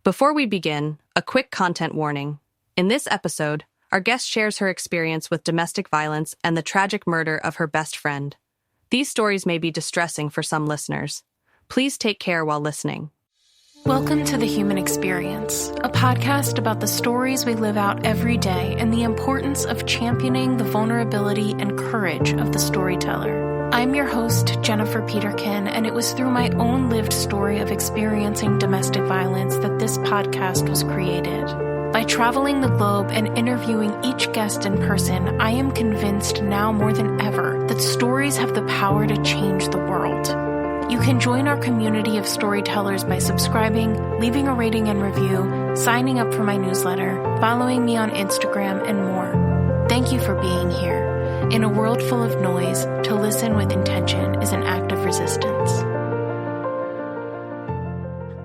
Before we begin, a quick content warning. In this episode, our guest shares her experience with domestic violence and the tragic murder of her best friend. These stories may be distressing for some listeners. Please take care while listening. Welcome to The Human Experience, a podcast about the stories we live out every day and the importance of championing the vulnerability and courage of the storyteller. I'm your host, Jennifer Peterkin, and it was through my own lived story of experiencing domestic violence that this podcast was created. By traveling the globe and interviewing each guest in person, I am convinced now more than ever that stories have the power to change the world. You can join our community of storytellers by subscribing, leaving a rating and review, signing up for my newsletter, following me on Instagram, and more. Thank you for being here. In a world full of noise, to listen with intention is an act of resistance.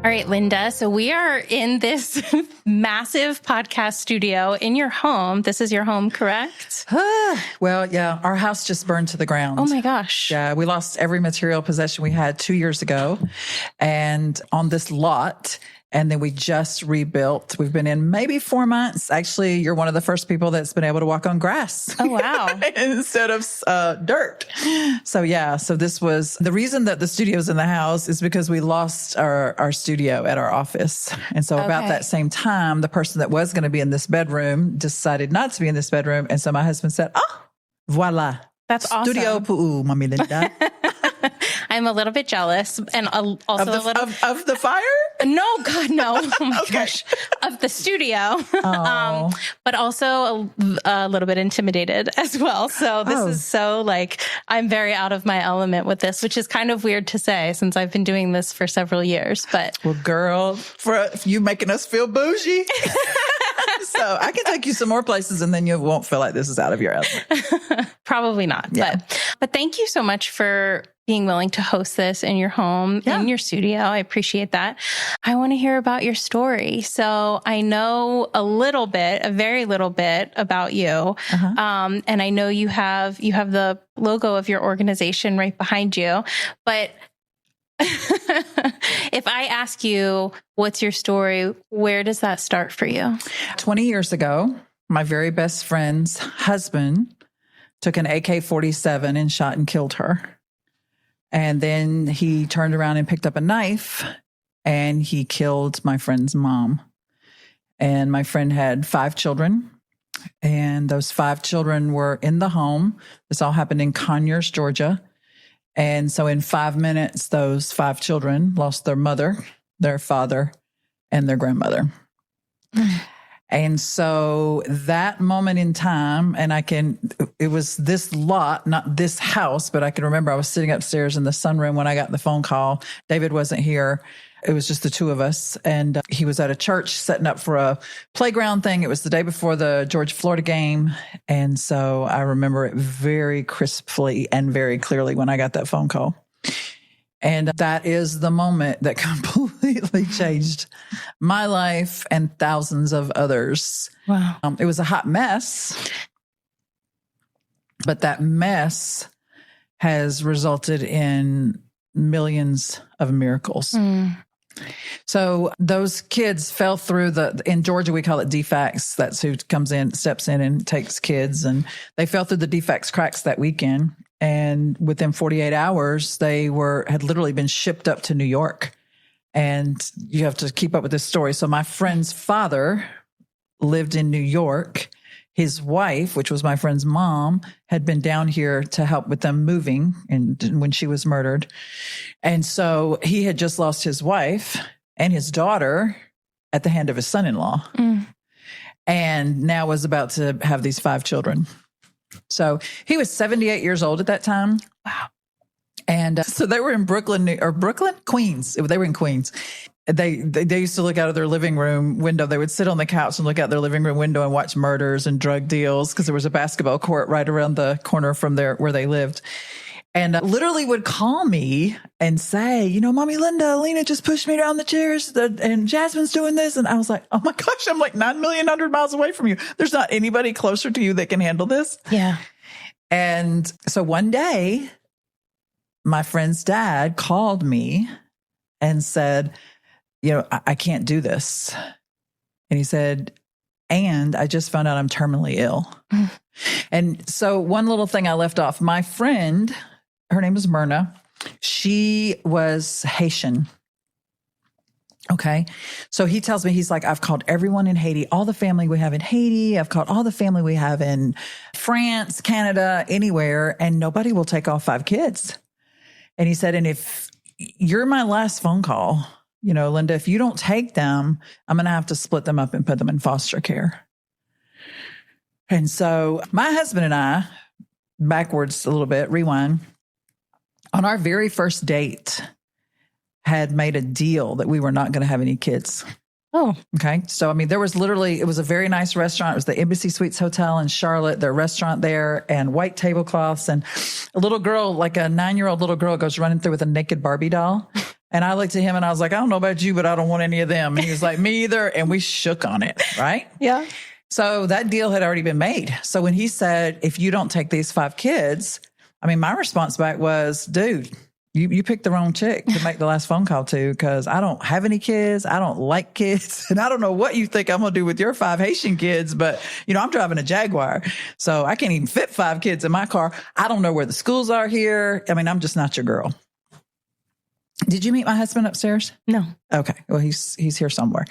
All right, Linda. So we are in this massive podcast studio in your home. This is your home, correct? Well, yeah, our house just burned to the ground. Oh my gosh. Yeah, we lost every material possession we had 2 years ago. And on this lot, and then we just rebuilt. We've been in maybe 4 months. Actually, you're one of the first people that's been able to walk on grass. Oh, wow. Instead of dirt. So yeah, so this was the reason that the studio's in the house is because we lost our studio at our office. And so about that same time, the person that was going to be in this bedroom decided not to be in this bedroom. And so my husband said, voila. That's awesome. Studio pour Mami Linda. I'm a little bit jealous and also of the fire? No, God, no. Oh my gosh. Of the studio. But also a little bit intimidated as well. So this is so I'm very out of my element with this, which is kind of weird to say since I've been doing this for several years. But well, girl, for you making us feel bougie. So I can take you some more places and then you won't feel like this is out of your element. Probably not. Yeah. But thank you so much for being willing to host this in your home, in your studio. I appreciate that. I want to hear about your story. So I know a very little bit about you. And I know you have the logo of your organization right behind you. But if I ask you, what's your story? Where does that start for you? 20 years ago, my very best friend's husband took an AK-47 and shot and killed her. And then he turned around and picked up a knife and he killed my friend's mom. And my friend had 5 children. And those 5 children were in the home. This all happened in Conyers, Georgia. And so in 5 minutes, those 5 children lost their mother, their father, and their grandmother. And so that moment in time, and it was this lot, not this house, but I can remember I was sitting upstairs in the sunroom when I got the phone call. David wasn't here. It was just the two of us. And he was at a church setting up for a playground thing. It was the day before the Georgia-Florida game. And so I remember it very crisply and very clearly when I got that phone call. And that is the moment that completely changed my life and thousands of others. Wow. It was a hot mess, but that mess has resulted in millions of miracles. So those kids fell through in Georgia, we call it defects. That's who comes in, steps in and takes kids. And they fell through the defects cracks that weekend. And within 48 hours, they had literally been shipped up to New York. And you have to keep up with this story. So my friend's father lived in New York. His wife, which was my friend's mom, had been down here to help with them moving when she was murdered. And so he had just lost his wife and his daughter at the hand of his son-in-law. And now was about to have these 5 children. So he was 78 years old at that time. Wow. And so they were in Queens. They were in Queens. They used to look out of their living room window. They would sit on the couch and look out their living room window and watch murders and drug deals because there was a basketball court right around the corner from where they lived. And literally would call me and say, Mommy Linda, Alina just pushed me down the chairs and Jasmine's doing this. And I was like, oh my gosh, I'm like 9,000,000 miles away from you. There's not anybody closer to you that can handle this. Yeah. And so one day, my friend's dad called me and said, I can't do this. And he said, and I just found out I'm terminally ill. And so one little thing I left off, my friend, her name is Myrna. She was Haitian. Okay. So he tells me, he's like, I've called everyone in Haiti, all the family we have in Haiti. I've called all the family we have in France, Canada, anywhere, and nobody will take all 5 kids. And he said, and if you're my last phone call, Linda, if you don't take them, I'm going to have to split them up and put them in foster care. And so my husband and I, backwards a little bit, rewind, on our very first date, had made a deal that we were not going to have any kids. Oh. Okay. So, there was it was a very nice restaurant. It was the Embassy Suites Hotel in Charlotte, their restaurant there, and white tablecloths. And a little girl, like a 9-year-old little girl, goes running through with a naked Barbie doll. And I looked at him and I was like, I don't know about you, but I don't want any of them. And he was like, me either. And we shook on it. Right. Yeah. So that deal had already been made. So when he said, if you don't take these 5 kids, my response back was, dude, you picked the wrong chick to make the last phone call to, because I don't have any kids. I don't like kids. And I don't know what you think I'm going to do with your 5 Haitian kids, but I'm driving a Jaguar. So I can't even fit 5 kids in my car. I don't know where the schools are here. I'm just not your girl. Did you meet my husband upstairs? No. Okay. Well, he's here somewhere.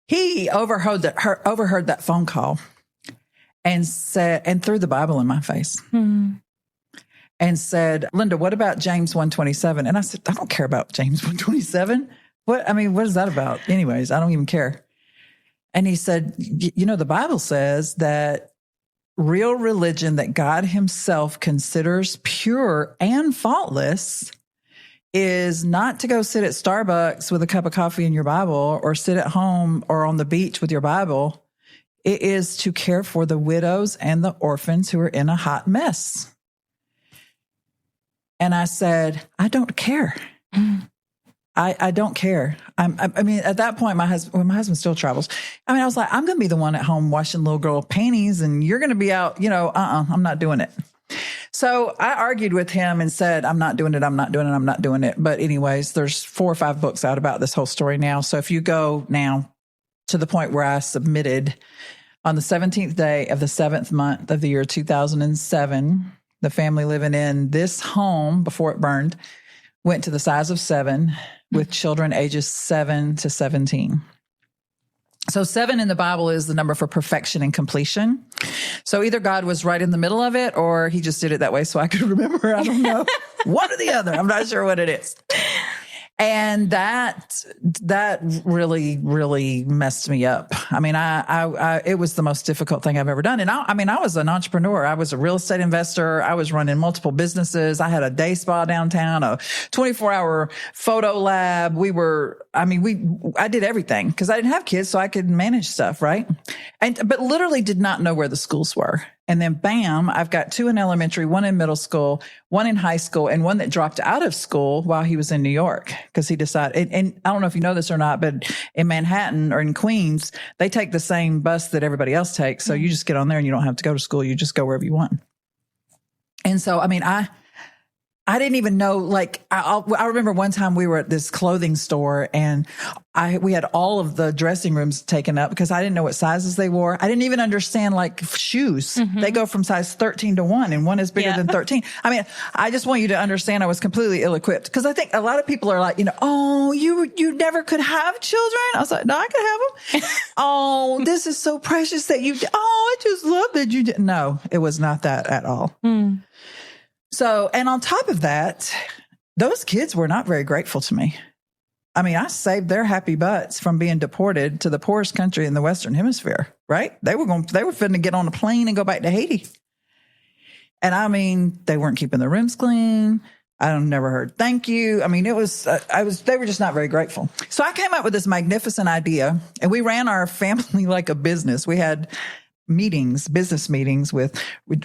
He overheard that phone call and threw the Bible in my face. And said, Linda, what about James 1:27? And I said, I don't care about James 1:27. What is that about? Anyways, I don't even care. And he said, the Bible says that real religion that God himself considers pure and faultless is not to go sit at Starbucks with a cup of coffee in your Bible, or sit at home or on the beach with your Bible. It is to care for the widows and the orphans who are in a hot mess. And I said, I don't care. I don't care. At that point, my husband still travels. I was like, I'm going to be the one at home washing little girl panties, and you're going to be out, I'm not doing it. So I argued with him and said, I'm not doing it. But anyways, there's 4 or 5 books out about this whole story now. So if you go now to the point where I submitted on the 17th day of the 7th month of the year 2007, the family living in this home before it burned went to the size of 7 with children ages 7 to 17. So 7 in the Bible is the number for perfection and completion. So either God was right in the middle of it, or he just did it that way so I could remember. I don't know. One or the other. I'm not sure what it is. And that really, really messed me up. It was the most difficult thing I've ever done. And I was an entrepreneur. I was a real estate investor. I was running multiple businesses. I had a day spa downtown, a 24-hour photo lab. I did everything because I didn't have kids, so I could manage stuff, right? But literally did not know where the schools were. And then bam, I've got 2 in elementary, 1 in middle school, 1 in high school, and 1 that dropped out of school while he was in New York because he decided, and I don't know if you know this or not, but in Manhattan or in Queens, they take the same bus that everybody else takes. So you just get on there and you don't have to go to school. You just go wherever you want. And so, I didn't even know, I remember one time we were at this clothing store and we had all of the dressing rooms taken up because I didn't know what sizes they wore. I didn't even understand shoes. Mm-hmm. They go from size 13 to 1 and 1 is bigger than 13. I just want you to understand I was completely ill-equipped because I think a lot of people are like, oh, you never could have children. I was like, no, I could have them. Oh, this is so precious that I just love that you didn't. No, it was not that at all. Mm. So, and on top of that, those kids were not very grateful to me. I saved their happy butts from being deported to the poorest country in the Western Hemisphere, right? They were finna get on a plane and go back to Haiti. And they weren't keeping their rooms clean. I've never heard thank you. They were just not very grateful. So I came up with this magnificent idea and we ran our family like a business. We had business meetings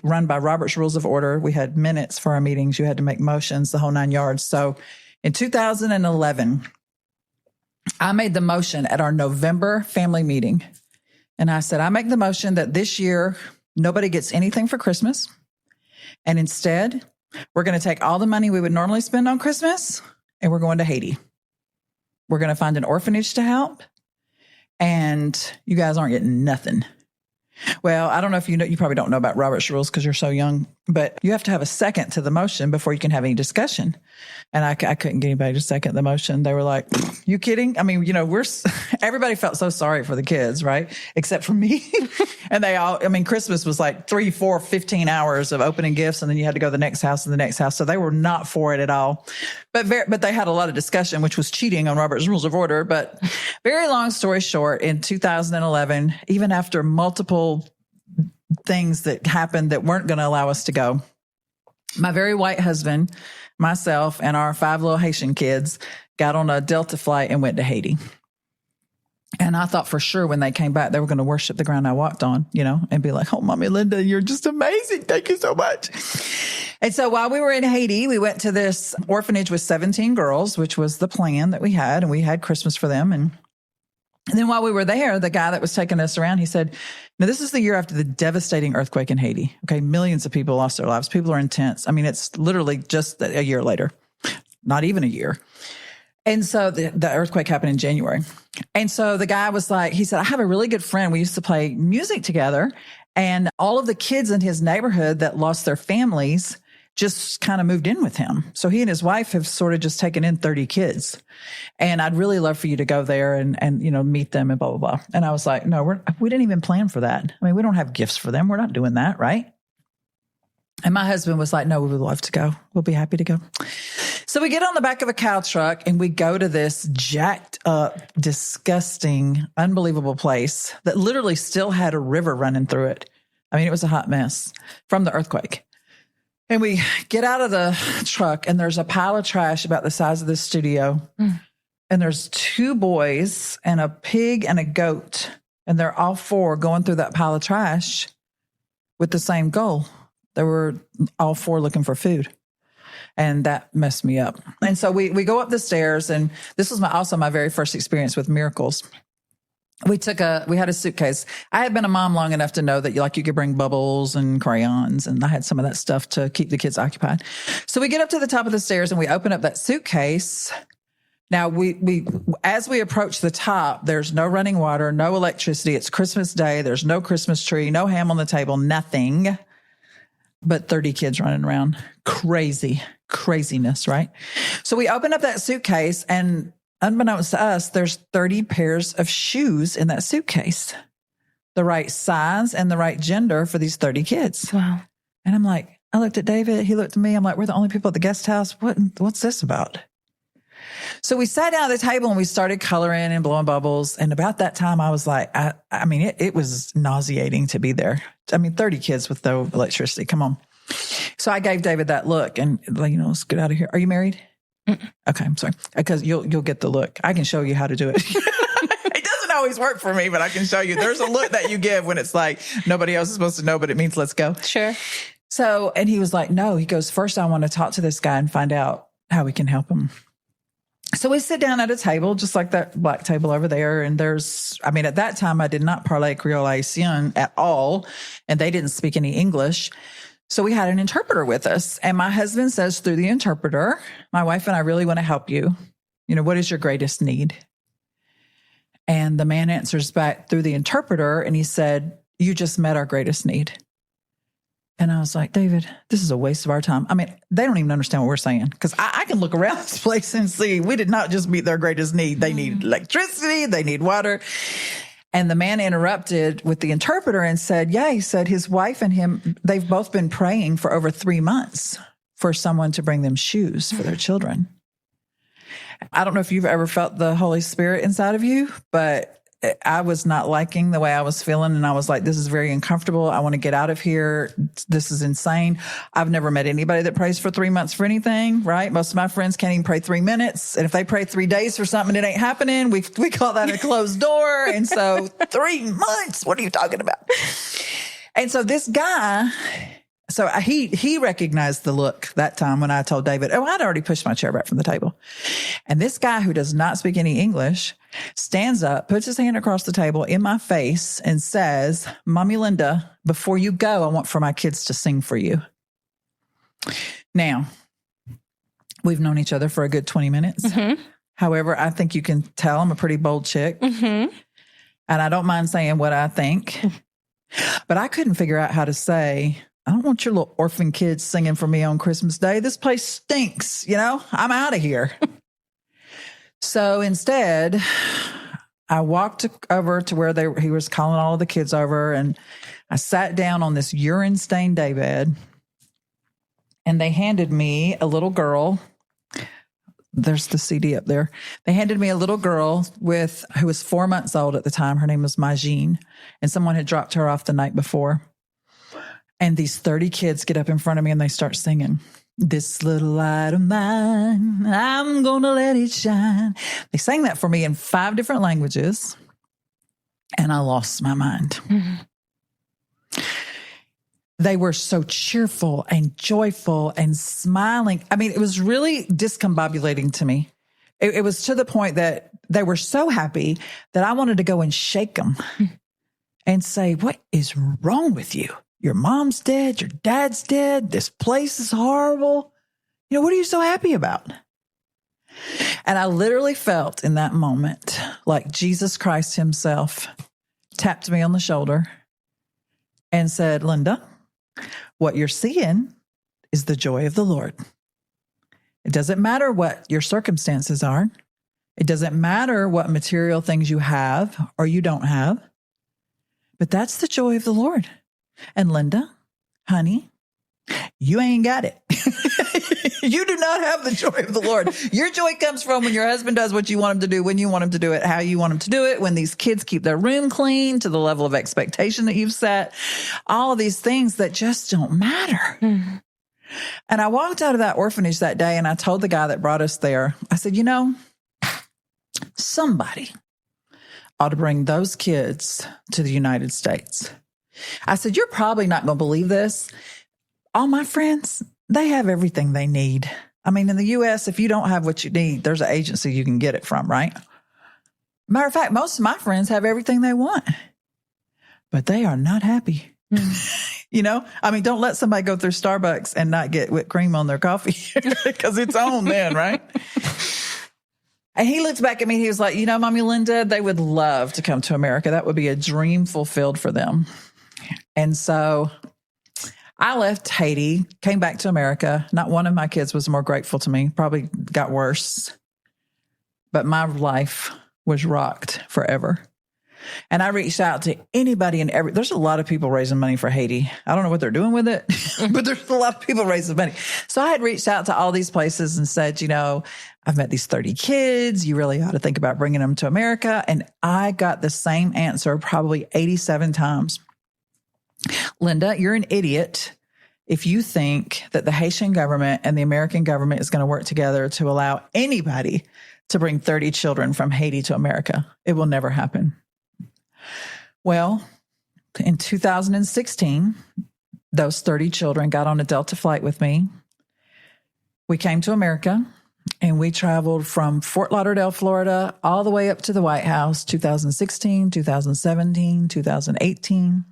run by Robert's Rules of Order. We had minutes for our meetings. You had to make motions, the whole 9 yards. So in 2011, I made the motion at our November family meeting. And I said, I make the motion that this year, nobody gets anything for Christmas. And instead, we're going to take all the money we would normally spend on Christmas and we're going to Haiti. We're going to find an orphanage to help. And you guys aren't getting nothing. Well, I don't know if you know, you probably don't know about Robert's rules because you're so young, but you have to have a second to the motion before you can have any discussion. And I couldn't get anybody to second the motion. They were like, you kidding? I mean, you know, everybody felt so sorry for the kids, right? Except for me. And Christmas was like 3, 4, 15 hours of opening gifts. And then you had to go to the next house and the next house. So they were not for it at all. But they had a lot of discussion, which was cheating on Robert's Rules of Order. But very long story short, in 2011, even after multiple things that happened that weren't going to allow us to go, my very white husband, myself, and our 5 little Haitian kids got on a Delta flight and went to Haiti. And I thought for sure when they came back, they were going to worship the ground I walked on, you know, and be like, oh, Mommy Linda, you're just amazing. Thank you so much. And so while we were in Haiti, we went to this orphanage with 17 girls, which was the plan that we had. And we had Christmas for them. And then while we were there, the guy that was taking us around, he said, now this is the year after the devastating earthquake in Haiti. Okay. Millions of people lost their lives. People are intense. I mean, it's literally just a year later, not even a year. And so the earthquake happened in January. And so the guy was like, he said, I have a really good friend. We used to play music together. And all of the kids in his neighborhood that lost their families just kind of moved in with him. So he and his wife have sort of just taken in 30 kids. And I'd really love for you to go there and you know, meet them and blah, blah, blah. And I was like, no, we didn't even plan for that. I mean, we don't have gifts for them. We're not doing that, right? And my husband was like, no, we would love to go. We'll be happy to go. So we get on the back of a cow truck and we go to this jacked up, disgusting, unbelievable place that literally still had a river running through it. I mean, it was a hot mess from the earthquake. And we get out of the truck and there's a pile of trash about the size of this studio. And there's 2 boys and a pig and a goat. And they're all 4 going through that pile of trash with the same goal. They were all 4 looking for food. And that messed me up. And so we go up the stairs, and this was also my very first experience with miracles. We had a suitcase. I had been a mom long enough to know that you could bring bubbles and crayons, and I had some of that stuff to keep the kids occupied. So we get up to the top of the stairs and we open up that suitcase. Now as we approach the top, there's no running water, no electricity. It's Christmas Day. There's no Christmas tree, no ham on the table, nothing. But 30 kids running around. Craziness, right? So we open up that suitcase, and unbeknownst to us, there's 30 pairs of shoes in that suitcase. The right size and the right gender for these 30 kids. Wow. And I'm like, I looked at David, he looked at me. I'm like, we're the only people at the guest house. What's this about? So we sat down at the table and we started coloring and blowing bubbles. And about that time, I was like, it was nauseating to be there. 30 kids with no electricity. Come on. So I gave David that look and, let's get out of here. Are you married? Mm-mm. Okay, I'm sorry. Because you'll get the look. I can show you how to do it. It doesn't always work for me, but I can show you. There's a look that you give when it's like nobody else is supposed to know, but it means let's go. Sure. So, and he was like, no, he goes, first I want to talk to this guy and find out how we can help him. So we sit down at a table, just like that black table over there. And at that time, I did not parler Creole Haitian at all. And they didn't speak any English. So we had an interpreter with us. And my husband says through the interpreter, my wife and I really want to help you. What is your greatest need? And the man answers back through the interpreter. And he said, you just met our greatest need. And I was like, David, this is a waste of our time. They don't even understand what we're saying because I can look around this place and see we did not just meet their greatest need. They need electricity. They need water. And the man interrupted with the interpreter and said, he said his wife and him, they've both been praying for over 3 months for someone to bring them shoes for their children. I don't know if you've ever felt the Holy Spirit inside of you, but I was not liking the way I was feeling. And I was like, this is very uncomfortable. I want to get out of here. This is insane. I've never met anybody that prays for 3 months for anything, right? Most of my friends can't even pray 3 minutes. And if they pray 3 days for something that ain't happening, we call that a closed door. And so 3 months, what are you talking about? And so this guy, he recognized the look that time when I told David, I'd already pushed my chair back from the table. And this guy who does not speak any English stands up, puts his hand across the table in my face and says, Mommy Linda, before you go, I want for my kids to sing for you. Now, we've known each other for a good 20 minutes. Mm-hmm. However, I think you can tell I'm a pretty bold chick. Mm-hmm. And I don't mind saying what I think. But I couldn't figure out how to say, I don't want your little orphan kids singing for me on Christmas Day. This place stinks, I'm out of here. So instead, I walked over to where he was calling all of the kids over, and I sat down on this urine-stained daybed, and they handed me a little girl. There's the CD up there. They handed me a little girl who was 4 months old at the time. Her name was Majine, and someone had dropped her off the night before. And these 30 kids get up in front of me and they start singing, "This little light of mine, I'm gonna let it shine." They sang that for me in 5 different languages, and I lost my mind. Mm-hmm. They were so cheerful and joyful and smiling. I mean, it was really discombobulating to me. It was to the point that they were so happy that I wanted to go and shake them and say, "What is wrong with you? Your mom's dead. Your dad's dead. This place is horrible. What are you so happy about?" And I literally felt in that moment like Jesus Christ himself tapped me on the shoulder and said, "Linda, what you're seeing is the joy of the Lord. It doesn't matter what your circumstances are. It doesn't matter what material things you have or you don't have. But that's the joy of the Lord. And Linda, honey, you ain't got it. You do not have the joy of the Lord. Your joy comes from when your husband does what you want him to do, when you want him to do it, how you want him to do it, when these kids keep their room clean to the level of expectation that you've set, all of these things that just don't matter." Mm-hmm. And I walked out of that orphanage that day and I told the guy that brought us there, I said, somebody ought to bring those kids to the United States. I said, "You're probably not going to believe this. All my friends, they have everything they need. I mean, in the U.S., if you don't have what you need, there's an agency you can get it from, right? Matter of fact, most of my friends have everything they want, but they are not happy." I mean, don't let somebody go through Starbucks and not get whipped cream on their coffee because it's on then, right? And he looked back at me. He was like, "Mommy Linda, they would love to come to America. That would be a dream fulfilled for them." And so I left Haiti, came back to America. Not one of my kids was more grateful to me, probably got worse. But my life was rocked forever. And I reached out to anybody and there's a lot of people raising money for Haiti. I don't know what they're doing with it, but there's a lot of people raising money. So I had reached out to all these places and said, I've met these 30 kids. You really ought to think about bringing them to America. And I got the same answer probably 87 times. "Linda, you're an idiot if you think that the Haitian government and the American government is going to work together to allow anybody to bring 30 children from Haiti to America. It will never happen." Well, in 2016, those 30 children got on a Delta flight with me. We came to America and we traveled from Fort Lauderdale, Florida, all the way up to the White House, 2016, 2017, 2018.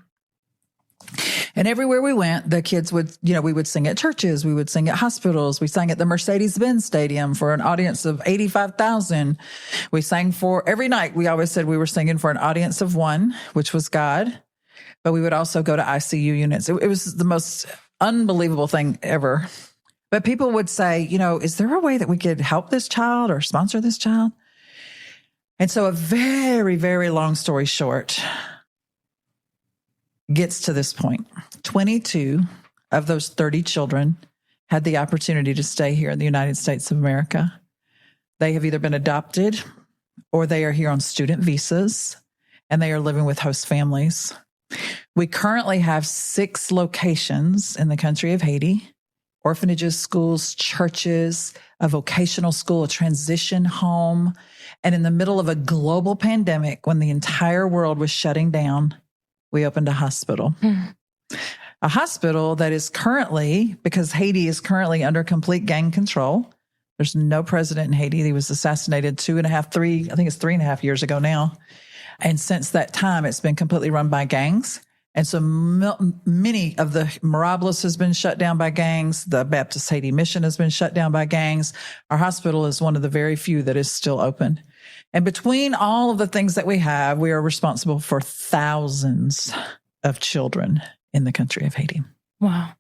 And everywhere we went, the kids would, we would sing at churches, we would sing at hospitals, we sang at the Mercedes-Benz Stadium for an audience of 85,000. We sang for every night. We always said we were singing for an audience of 1, which was God. But we would also go to ICU units. It was the most unbelievable thing ever. But people would say, is there a way that we could help this child or sponsor this child? And so a very, very long story short gets to this point. 22 of those 30 children had the opportunity to stay here in the United States of America. They have either been adopted or they are here on student visas and they are living with host families. We currently have 6 locations in the country of Haiti: orphanages, schools, churches, a vocational school, a transition home. And in the middle of a global pandemic, when the entire world was shutting down, we opened a hospital. A hospital that is currently, because Haiti is currently under complete gang control. There's no president in Haiti. He was assassinated 3.5 years ago now. And since that time, it's been completely run by gangs. And so many of the Mirabolous has been shut down by gangs. The Baptist Haiti Mission has been shut down by gangs. Our hospital is one of the very few that is still open. And between all of the things that we have, we are responsible for thousands of children in the country of Haiti. Wow.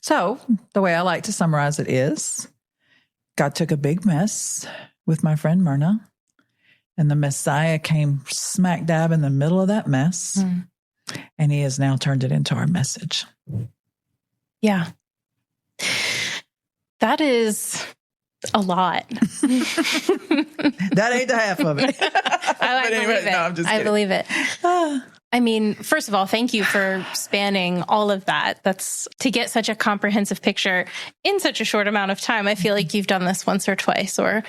So the way I like to summarize it is, God took a big mess with my friend Myrna, and the Messiah came smack dab in the middle of that mess, and he has now turned it into our message. Yeah. That is a lot. That ain't the half of it. I believe it. No, I'm just kidding. I believe it. I mean, first of all, thank you for spanning all of that. That's to get such a comprehensive picture in such a short amount of time. I feel like you've done this once or twice or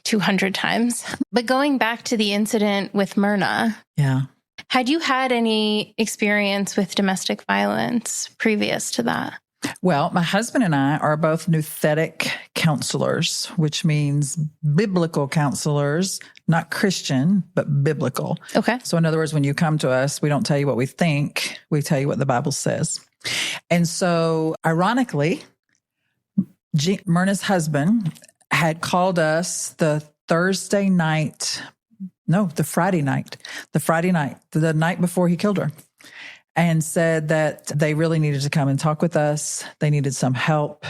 200 times. But going back to the incident with Myrna. Yeah. Had you had any experience with domestic violence previous to that? Well, my husband and I are both nouthetic counselors, which means biblical counselors, not Christian, but biblical. Okay. So in other words, when you come to us, we don't tell you what we think. We tell you what the Bible says. And so ironically, Myrna's husband had called us the Friday night, the night before he killed her, and said that they really needed to come and talk with us. They needed some help.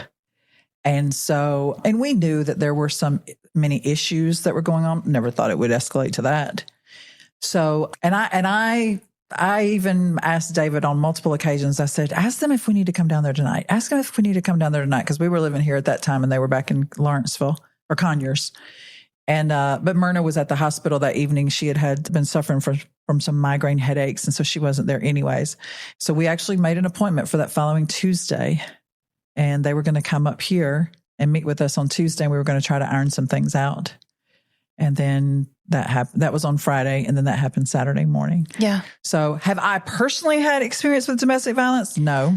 And we knew that there were many issues that were going on. Never thought it would escalate to that. So, and I even asked David on multiple occasions, I said, ask them if we need to come down there tonight. Ask them if we need to come down there tonight. Cause we were living here at that time and they were back in Lawrenceville or Conyers. And, but Myrna was at the hospital that evening. She had been suffering from some migraine headaches. And so she wasn't there anyways. So we actually made an appointment for that following Tuesday, and they were going to come up here and meet with us on Tuesday. And we were going to try to iron some things out. And then that happened. That was on Friday. And then that happened Saturday morning. Yeah. So have I personally had experience with domestic violence? No,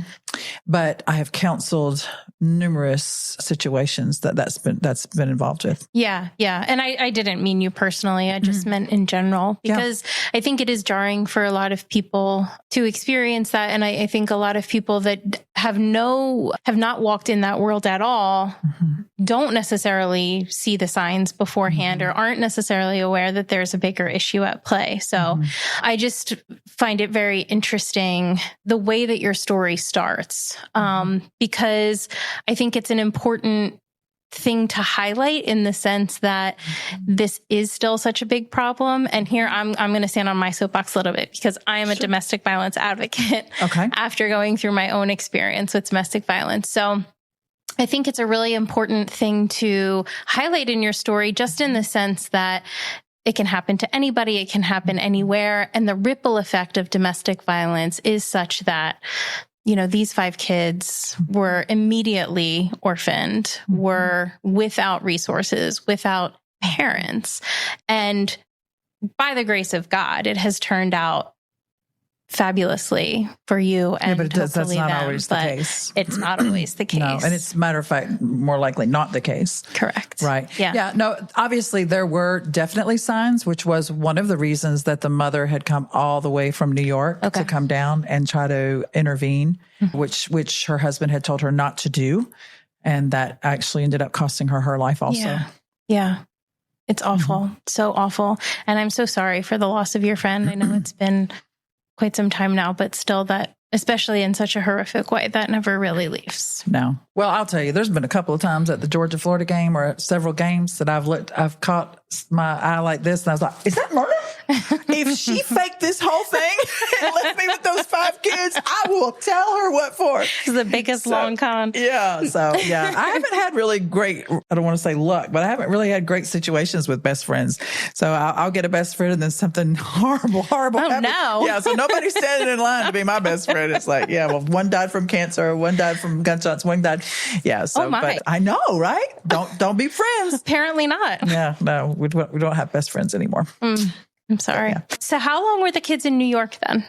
but I have counseled numerous situations that's been involved with. Yeah. Yeah. And I didn't mean you personally. I just meant in general, because I think it is jarring for a lot of people to experience that. And I think a lot of people that have not walked in that world at all don't necessarily see the signs beforehand or aren't necessarily aware that there's a bigger issue at play. So I just find it very interesting the way that your story starts, because I think it's an important thing to highlight in the sense that this is still such a big problem. And here I'm going to stand on my soapbox a little bit, because I am a domestic violence advocate after going through my own experience with domestic violence. So I think it's a really important thing to highlight in your story, just in the sense that it can happen to anybody. It can happen anywhere. And the ripple effect of domestic violence is such that, these 5 kids were immediately orphaned, were without resources, without parents. And by the grace of God, it has turned out fabulously for you and that's not always the case. It's not always the case. No, and it's a matter of fact, more likely not the case. Correct. Right. Yeah. Yeah. No, obviously there were definitely signs, which was one of the reasons that the mother had come all the way from New York to come down and try to intervene, which her husband had told her not to do. And that actually ended up costing her life also. Yeah. It's awful. So awful. And I'm so sorry for the loss of your friend. I know it's been quite some time now, but still, that, especially in such a horrific way, that never really leaves. No. Well, I'll tell you, there's been a couple of times at the Georgia-Florida game or at several games that I've caught my eye like this, and I was like, is that Myrna? If she faked this whole thing and left me with those 5 kids, I will tell her what for. It's the biggest long con. Yeah. So, yeah, I haven't had really great, I don't want to say luck, but I haven't really had great situations with best friends. So I'll get a best friend and then something horrible happens. No. Yeah. So nobody's standing in line to be my best friend. It's like, yeah, well, one died from cancer, one died from gunshots, one died. Yeah. So, but I know, right? Don't be friends. Apparently not. Yeah. No, we don't have best friends anymore. I'm sorry. Yeah. So how long were the kids in New York then?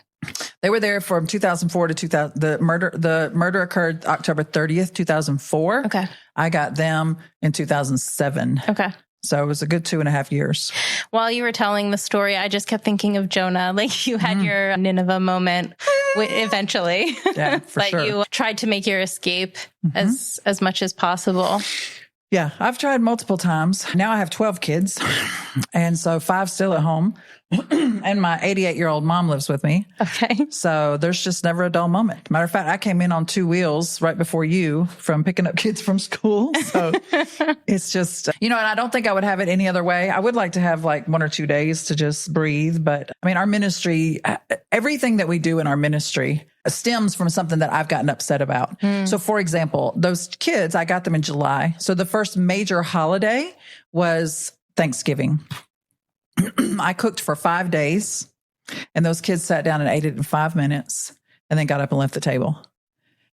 They were there from 2004 to 2000. The murder occurred October 30th, 2004. Okay. I got them in 2007. Okay. So it was a good 2.5 years. While you were telling the story, I just kept thinking of Jonah. Like, you had your Nineveh moment eventually. Yeah, for But sure. you tried to make your escape as much as possible. Yeah, I've tried multiple times. Now I have 12 kids, and so 5 still at home. And my 88-year-old mom lives with me. Okay. So there's just never a dull moment. Matter of fact, I came in on 2 wheels right before you from picking up kids from school. So it's just, and I don't think I would have it any other way. I would like to have like 1 or 2 days to just breathe. But I mean, our ministry, everything that we do in our ministry stems from something that I've gotten upset about. So for example, those kids, I got them in July. So the first major holiday was Thanksgiving. I cooked for 5 days, and those kids sat down and ate it in 5 minutes and then got up and left the table.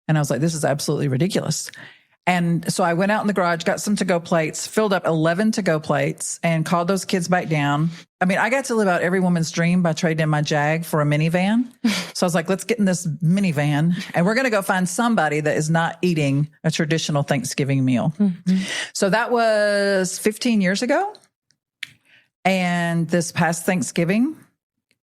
And I was like, this is absolutely ridiculous. And so I went out in the garage, got some to-go plates, filled up 11 to-go plates, and called those kids back down. I mean, I got to live out every woman's dream by trading in my Jag for a minivan. So I was like, let's get in this minivan, and we're going to go find somebody that is not eating a traditional Thanksgiving meal. So that was 15 years ago. And this past Thanksgiving,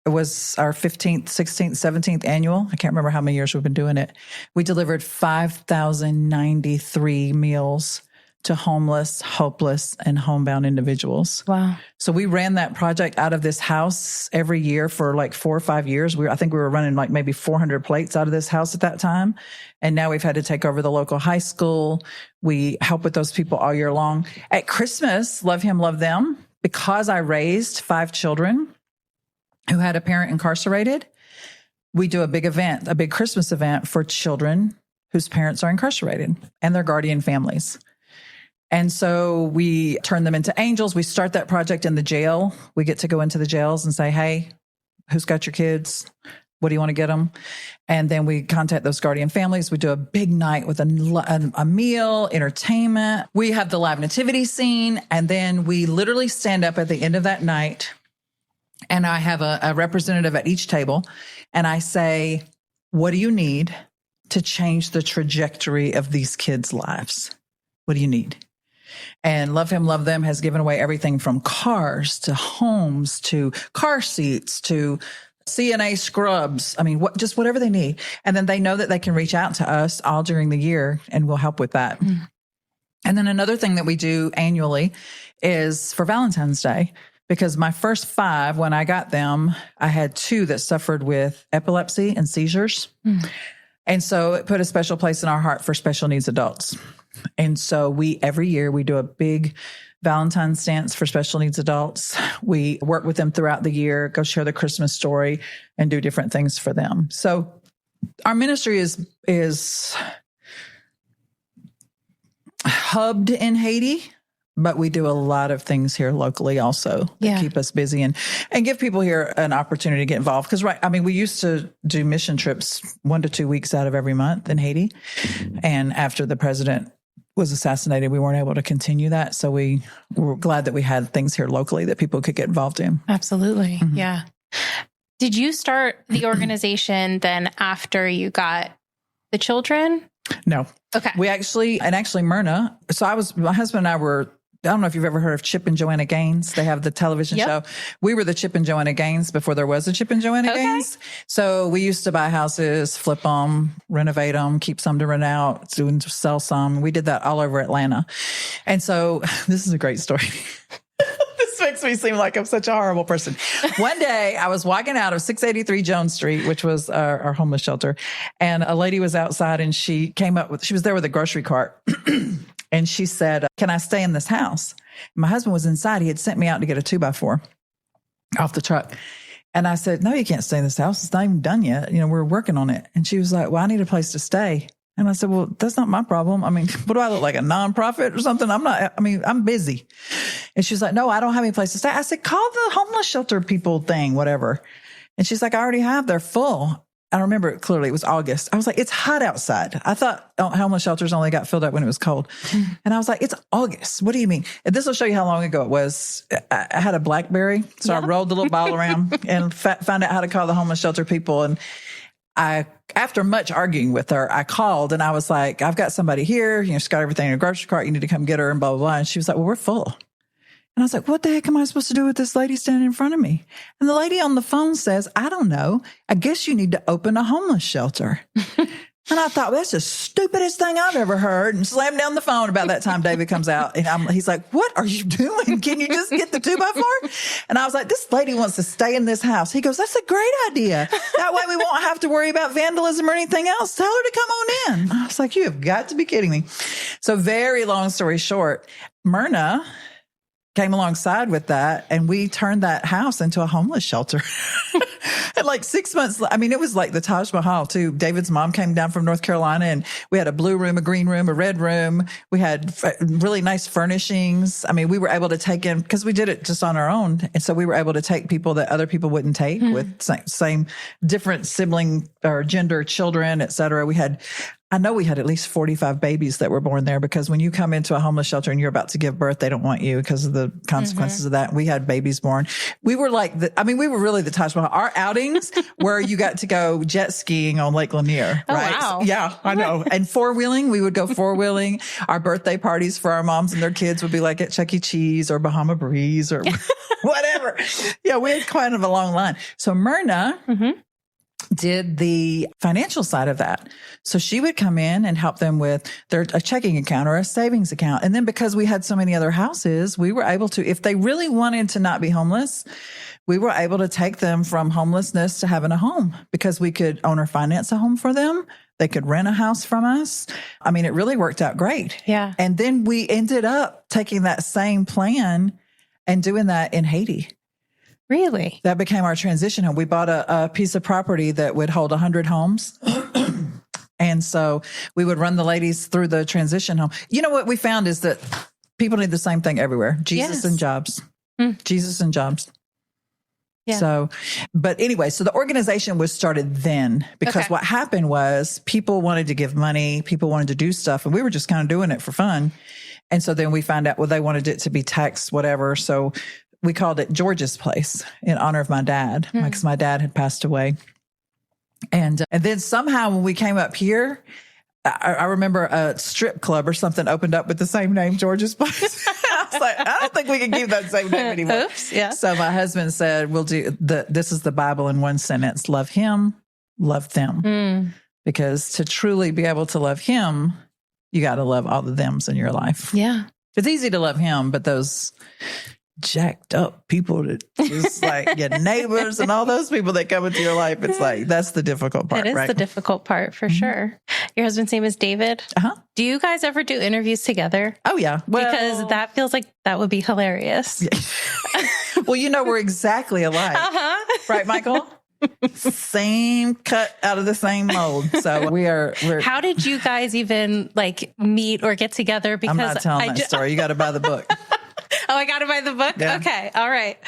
it was our 15th, 16th, 17th annual. I can't remember how many years we've been doing it. We delivered 5,093 meals to homeless, hopeless, and homebound individuals. Wow. So we ran that project out of this house every year for like 4 or 5 years. I think we were running like maybe 400 plates out of this house at that time. And now we've had to take over the local high school. We help with those people all year long. At Christmas, Love Him, Love Them, because I raised 5 children who had a parent incarcerated, we do a big event, a big Christmas event for children whose parents are incarcerated and their guardian families. And so we turn them into angels. We start that project in the jail. We get to go into the jails and say, hey, who's got your kids? What do you want to get them? And then we contact those guardian families. We do a big night with a meal, entertainment. We have the live nativity scene. And then we literally stand up at the end of that night. And I have a representative at each table. And I say, what do you need to change the trajectory of these kids' lives? What do you need? And Love Him, Love Them has given away everything from cars to homes to car seats to CNA scrubs. I mean, just whatever they need. And then they know that they can reach out to us all during the year and we'll help with that. And then another thing that we do annually is for Valentine's Day, because my first 5, when I got them, I had 2 that suffered with epilepsy and seizures. And so it put a special place in our heart for special needs adults. And so every year we do a big Valentine's dance for special needs adults. We work with them throughout the year, go share the Christmas story, and do different things for them. So our ministry is hubbed in Haiti, but we do a lot of things here locally also that keep us busy and give people here an opportunity to get involved. Because, we used to do mission trips 1 to 2 weeks out of every month in Haiti. And after the president was assassinated, we weren't able to continue that. So we were glad that we had things here locally that people could get involved in. Absolutely. Yeah. Did you start the organization then after you got the children? No. Okay. Actually Myrna. So my husband and I were, I don't know if you've ever heard of Chip and Joanna Gaines. They have the television show. We were the Chip and Joanna Gaines before there was a Chip and Joanna Gaines. So we used to buy houses, flip them, renovate them, keep some to rent out, sell some. We did that all over Atlanta. And so this is a great story. This makes me seem like I'm such a horrible person. One day I was walking out of 683 Jones Street, which was our homeless shelter. And a lady was outside and she was there with a grocery cart. And she said, can I stay in this house? And my husband was inside. He had sent me out to get a 2x4 off the truck. And I said, no, you can't stay in this house. It's not even done yet. We're working on it. And she was like, well, I need a place to stay. And I said, well, that's not my problem. I mean, what do I look like, a nonprofit or something? I'm busy. And she's like, no, I don't have any place to stay. I said, call the homeless shelter people thing, whatever. And she's like, I already have. They're full. I remember it clearly. It was August. I was like, it's hot outside. I thought homeless shelters only got filled up when it was cold. And I was like, it's August. What do you mean? And this will show you how long ago it was. I had a BlackBerry. So I rolled the little ball around and found out how to call the homeless shelter people. And after much arguing with her, I called and I was like, I've got somebody here. She's got everything in a grocery cart. You need to come get her and blah, blah, blah. And she was like, well, we're full. And I was like, what the heck am I supposed to do with this lady standing in front of me? And the lady on the phone says, I don't know. I guess you need to open a homeless shelter. And I thought, that's the stupidest thing I've ever heard, and slammed down the phone. About that time, David comes out, and he's like, what are you doing? Can you just get the 2x4? And I was like, this lady wants to stay in this house. He goes, that's a great idea. That way we won't have to worry about vandalism or anything else. Tell her to come on in. I was like, you have got to be kidding me. So very long story short, Myrna came alongside with that, and we turned that house into a homeless shelter. And like 6 months, I mean, it was like the Taj Mahal too. David's mom came down from North Carolina, and we had a blue room, a green room, a red room. We had really nice furnishings. I mean, we were able to take in, because we did it just on our own. And so we were able to take people that other people wouldn't take with same different sibling or gender children, et cetera. I know we had at least 45 babies that were born there, because when you come into a homeless shelter and you're about to give birth, they don't want you because of the consequences of that. We had babies born. We were like, we were really the Taj Mahal. Our outings where you got to go jet skiing on Lake Lanier, right? Wow. So, yeah, I know. And four-wheeling, we would go four-wheeling. Our birthday parties for our moms and their kids would be like at Chuck E. Cheese or Bahama Breeze or whatever. Yeah, we had kind of a long line. So Myrna did the financial side of that. So she would come in and help them with a checking account or a savings account. And then because we had so many other houses, we were able to, if they really wanted to not be homeless, we were able to take them from homelessness to having a home, because we could own or finance a home for them. They could rent a house from us. I mean, it really worked out great. Yeah. And then we ended up taking that same plan and doing that in Haiti. Really? That became our transition home. We bought a piece of property that would hold 100 homes. And so we would run the ladies through the transition home. You know what we found is that people need the same thing everywhere. Jesus and jobs. Jesus and jobs. Yeah. So, but anyway, so the organization was started then, because what happened was people wanted to give money, people wanted to do stuff, and we were just kind of doing it for fun. And so then we found out, well, they wanted it to be taxed, whatever. So we called it George's Place in honor of my dad, because my dad had passed away. And then somehow when we came up here, I remember a strip club or something opened up with the same name, George's Place. I was like, I don't think we can keep that same name anymore. Oops, yeah. So my husband said, we'll do this is the Bible in one sentence: love him, love them. Because to truly be able to love him, you got to love all the thems in your life. Yeah. It's easy to love him, but those jacked up people that just like your neighbors and all those people that come into your life, it's like, that's the difficult part. It is the difficult part for sure. Your husband's name is David. Do you guys ever do interviews together? Oh yeah. Well, because that feels like that would be hilarious. Yeah. Well, we're exactly alike. Right, Michael? Same cut out of the same mold. So we're How did you guys even like meet or get together? Because I'm not telling that story. You got to buy the book. Oh, I got to buy the book? Yeah. Okay. All right.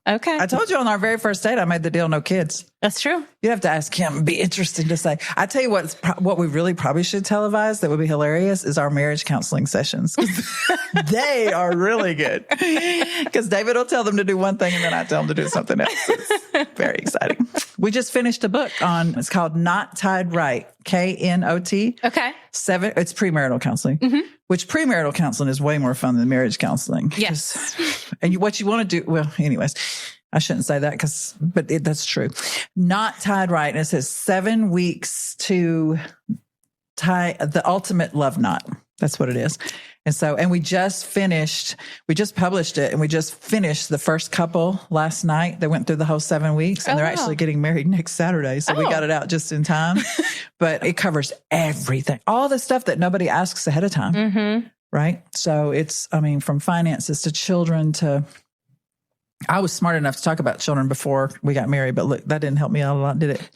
Okay. I told you on our very first date, I made the deal, no kids. That's true. You'd have to ask him. It'd be interesting to say. I tell you what we really probably should televise that would be hilarious is our marriage counseling sessions. They are really good. Because David will tell them to do one thing and then I tell them to do something else. It's very exciting. We just finished a book it's called Not Tied Right, KNOT. Okay. It's premarital counseling, which premarital counseling is way more fun than marriage counseling. Yes. And what you want to do, well, anyways, I shouldn't say that but that's true. Not Tied Right. And it says 7 weeks to tie the ultimate love knot. That's what it is. And so, we just published it, and we just finished the first couple last night. They went through the whole 7 weeks, and they're actually getting married next Saturday. So we got it out just in time, but it covers everything, all the stuff that nobody asks ahead of time. Right. So it's, from finances to children to, I was smart enough to talk about children before we got married, but look, that didn't help me out a lot, did it?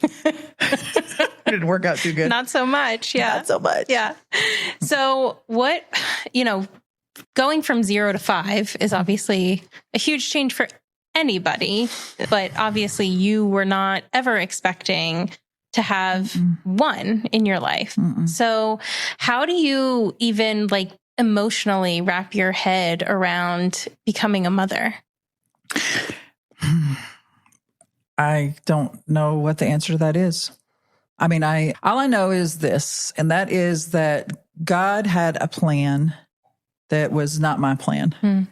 It didn't work out too good. Not so much. Yeah. Not so much. Yeah. So what, going from 0 to 5 is obviously a huge change for anybody, but obviously you were not ever expecting to have one in your life. So how do you even emotionally wrap your head around becoming a mother? I don't know what the answer to that is. All I know is this, and that is that God had a plan that was not my plan.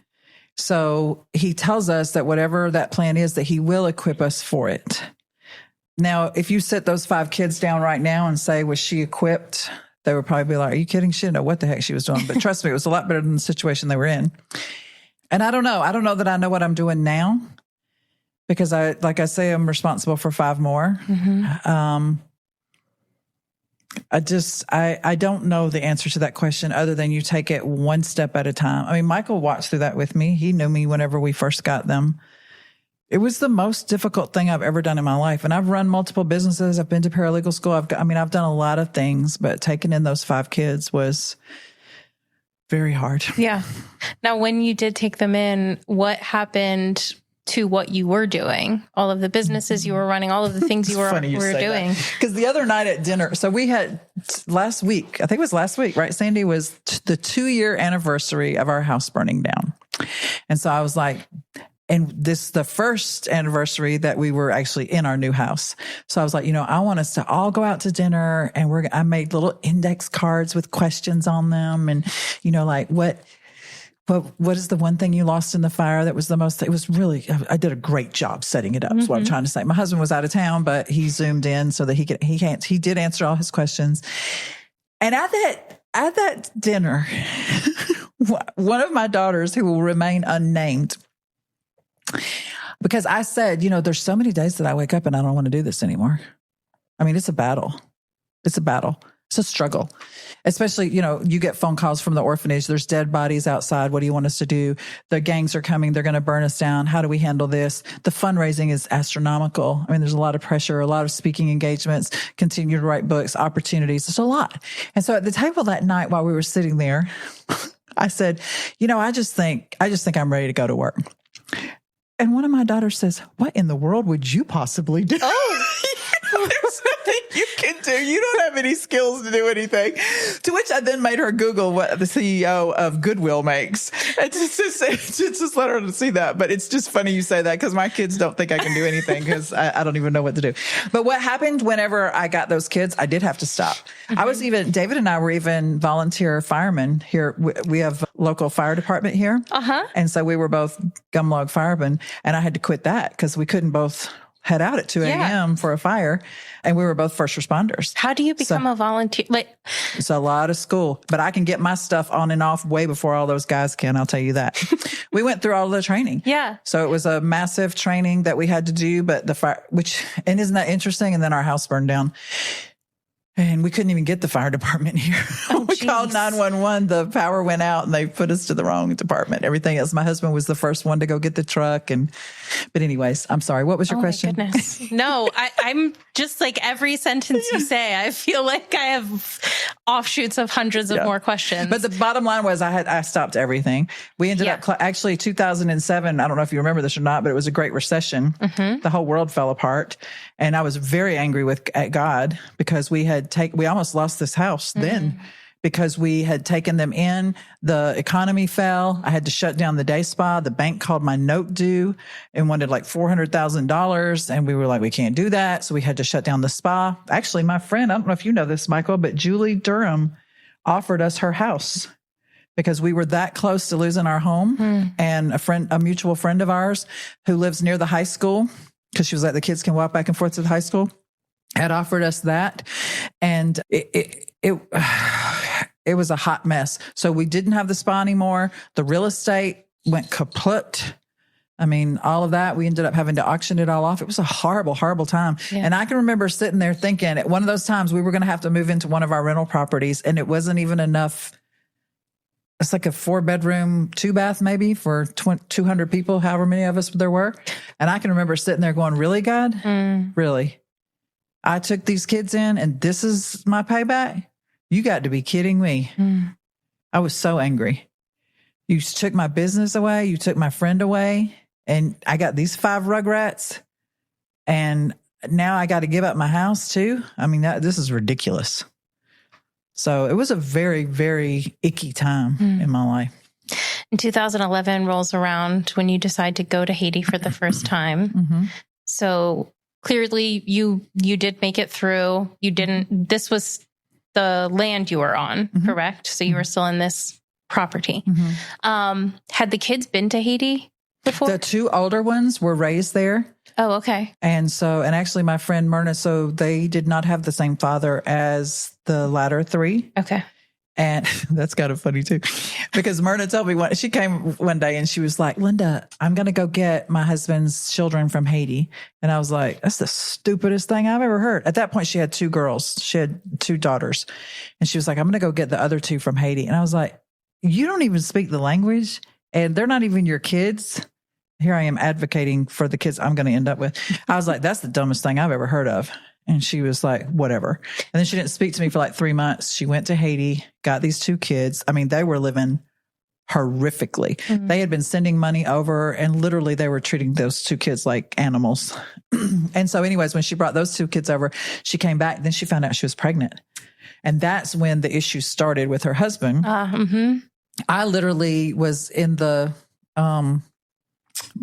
So he tells us that whatever that plan is, that he will equip us for it. Now, if you sit those 5 kids down right now and say, was she equipped? They would probably be like, are you kidding? She didn't know what the heck she was doing. But trust me, it was a lot better than the situation they were in. And I don't know. I don't know that I know what I'm doing now because like I say, I'm responsible for 5 more. I don't know the answer to that question other than you take it one step at a time. I mean, Michael walked through that with me. He knew me whenever we first got them. It was the most difficult thing I've ever done in my life. And I've run multiple businesses. I've been to paralegal school. I've done a lot of things, but taking in those 5 kids was very hard. Yeah. Now, when you did take them in, what happened to what you were doing? All of the businesses you were running, all of the things you were doing. Because the other night at dinner, so we had last week, I think it was last week, right, Sandy, was the 2-year anniversary of our house burning down. And so I was like, and this is the first anniversary that we were actually in our new house. So I was like, I want us to all go out to dinner, and I made little index cards with questions on them. And, like what is the one thing you lost in the fire that was the most, it was really, I did a great job setting it up. Is what I'm trying to say. My husband was out of town, but he zoomed in so that he did answer all his questions. And at that dinner, one of my daughters, who will remain unnamed, because I said, there's so many days that I wake up and I don't want to do this anymore. I mean, it's a battle. It's a battle. It's a struggle. Especially, you get phone calls from the orphanage. There's dead bodies outside. What do you want us to do? The gangs are coming. They're going to burn us down. How do we handle this? The fundraising is astronomical. I mean, there's a lot of pressure, a lot of speaking engagements, continue to write books, opportunities. There's a lot. And so at the table that night while we were sitting there, I said, I just think I'm ready to go to work. And one of my daughters says, what in the world would you possibly do? Oh, there's nothing you can do. You don't have any skills to do anything. To which I then made her Google what the CEO of Goodwill makes. And just let her see that. But it's just funny you say that because my kids don't think I can do anything because I don't even know what to do. But what happened whenever I got those kids, I did have to stop. David and I were even volunteer firemen here. We have a local fire department here. And so we were both gumlog firemen. And I had to quit that because we couldn't both head out at 2 a.m. for a fire. And we were both first responders. How do you become a volunteer? It's a lot of school, but I can get my stuff on and off way before all those guys can. I'll tell you that. We went through all the training. Yeah. So it was a massive training that we had to do, but and isn't that interesting? And then our house burned down. And we couldn't even get the fire department here. We called 911. The power went out and they put us to the wrong department. Everything else. My husband was the first one to go get the truck. But anyways, I'm sorry. What was your question? My goodness. No, I'm just like every sentence you say, I feel like I have offshoots of hundreds of more questions. But the bottom line was I stopped everything. We ended up actually 2007. I don't know if you remember this or not, but it was a great recession. The whole world fell apart. And I was very angry at God because we almost lost this house then because we had taken them in. The economy fell. I had to shut down the day spa. The bank called my note due and wanted like $400,000. And we were like, we can't do that. So we had to shut down the spa. Actually, my friend, I don't know if you know this, Michael, but Julie Durham offered us her house because we were that close to losing our home. And a mutual friend of ours who lives near the high school, because she was like, the kids can walk back and forth to the high school, had offered us that. And it was a hot mess. So we didn't have the spa anymore. The real estate went kaput. I mean, all of that, we ended up having to auction it all off. It was a horrible, horrible time. Yeah. And I can remember sitting there thinking at one of those times we were going to have to move into one of our rental properties and it wasn't even enough. It's like a 4-bedroom, 2-bath maybe for 200 people, however many of us there were. And I can remember sitting there going, really, God? Really? I took these kids in and this is my payback? You got to be kidding me. I was so angry. You took my business away. You took my friend away. And I got these 5 rugrats. And now I got to give up my house too. I mean, this is ridiculous. So it was a very, very icky time in my life. In 2011 rolls around when you decide to go to Haiti for the first time. So clearly you did make it through. This was the land you were on, correct? So you were still in this property. Had the kids been to Haiti before? The two older ones were raised there. Oh, okay. And actually my friend Myrna, so they did not have the same father as the latter three. Okay. And that's kind of funny too, because Myrna told me she came one day and she was like, Linda, I'm going to go get my husband's children from Haiti. And I was like, that's the stupidest thing I've ever heard. At that point, she had two girls. She had two daughters. And she was like, I'm going to go get the other two from Haiti. And I was like, you don't even speak the language and they're not even your kids. Here I am advocating for the kids I'm going to end up with. I was like, that's the dumbest thing I've ever heard of. And she was like, whatever. And then she didn't speak to me for like 3 months. She went to Haiti, got these two kids. I mean, they were living horrifically. They had been sending money over and literally they were treating those two kids like animals. And so anyways, when she brought those two kids over, she came back. Then she found out she was pregnant. And that's when the issue started with her husband. I literally was in the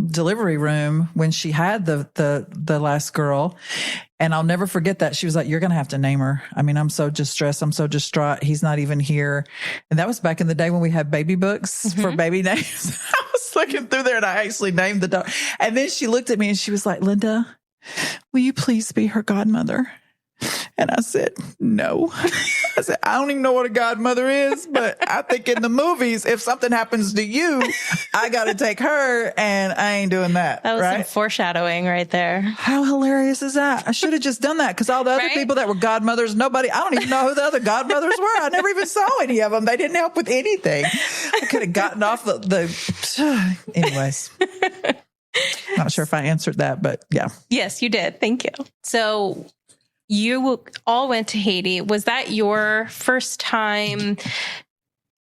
delivery room when she had the last girl. And I'll never forget that. She was like, you're going to have to name her. I mean, I'm so distressed. I'm so distraught. He's not even here. And that was back in the day when we had baby books for baby names. I was looking through there and I actually named the dog. And then she looked at me and she was like, Linda, will you please be her godmother? And I said, no. I said, I don't even know what a godmother is, but I think in the movies, if something happens to you, I got to take her and I ain't doing that. That was some foreshadowing right there. How hilarious is that? I should have just done that because all the other people that were godmothers, I don't even know who the other godmothers were. I never even saw any of them. They didn't help with anything. I could have gotten off anyways. Not sure if I answered that, but yeah. Yes, you did. Thank you. So you all went to Haiti. Was that your first time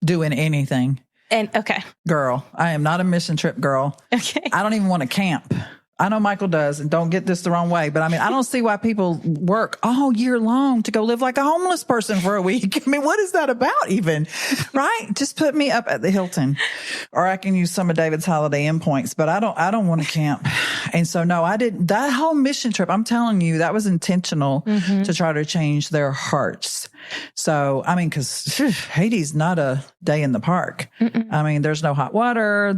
doing anything? And okay. Girl, I am not a mission trip girl. Okay. I don't even want to camp. I know Michael does, and don't get this the wrong way, but I mean, I don't see why people work all year long to go live like a homeless person for a week. I mean, what is that about even? Right? Just put me up at the Hilton, or I can use some of David's Holiday Inn points, but I don't want to camp. And so, no, I didn't. That whole mission trip, I'm telling you, that was intentional to try to change their hearts. So, I mean, because Haiti's not a day in the park. I mean, there's no hot water.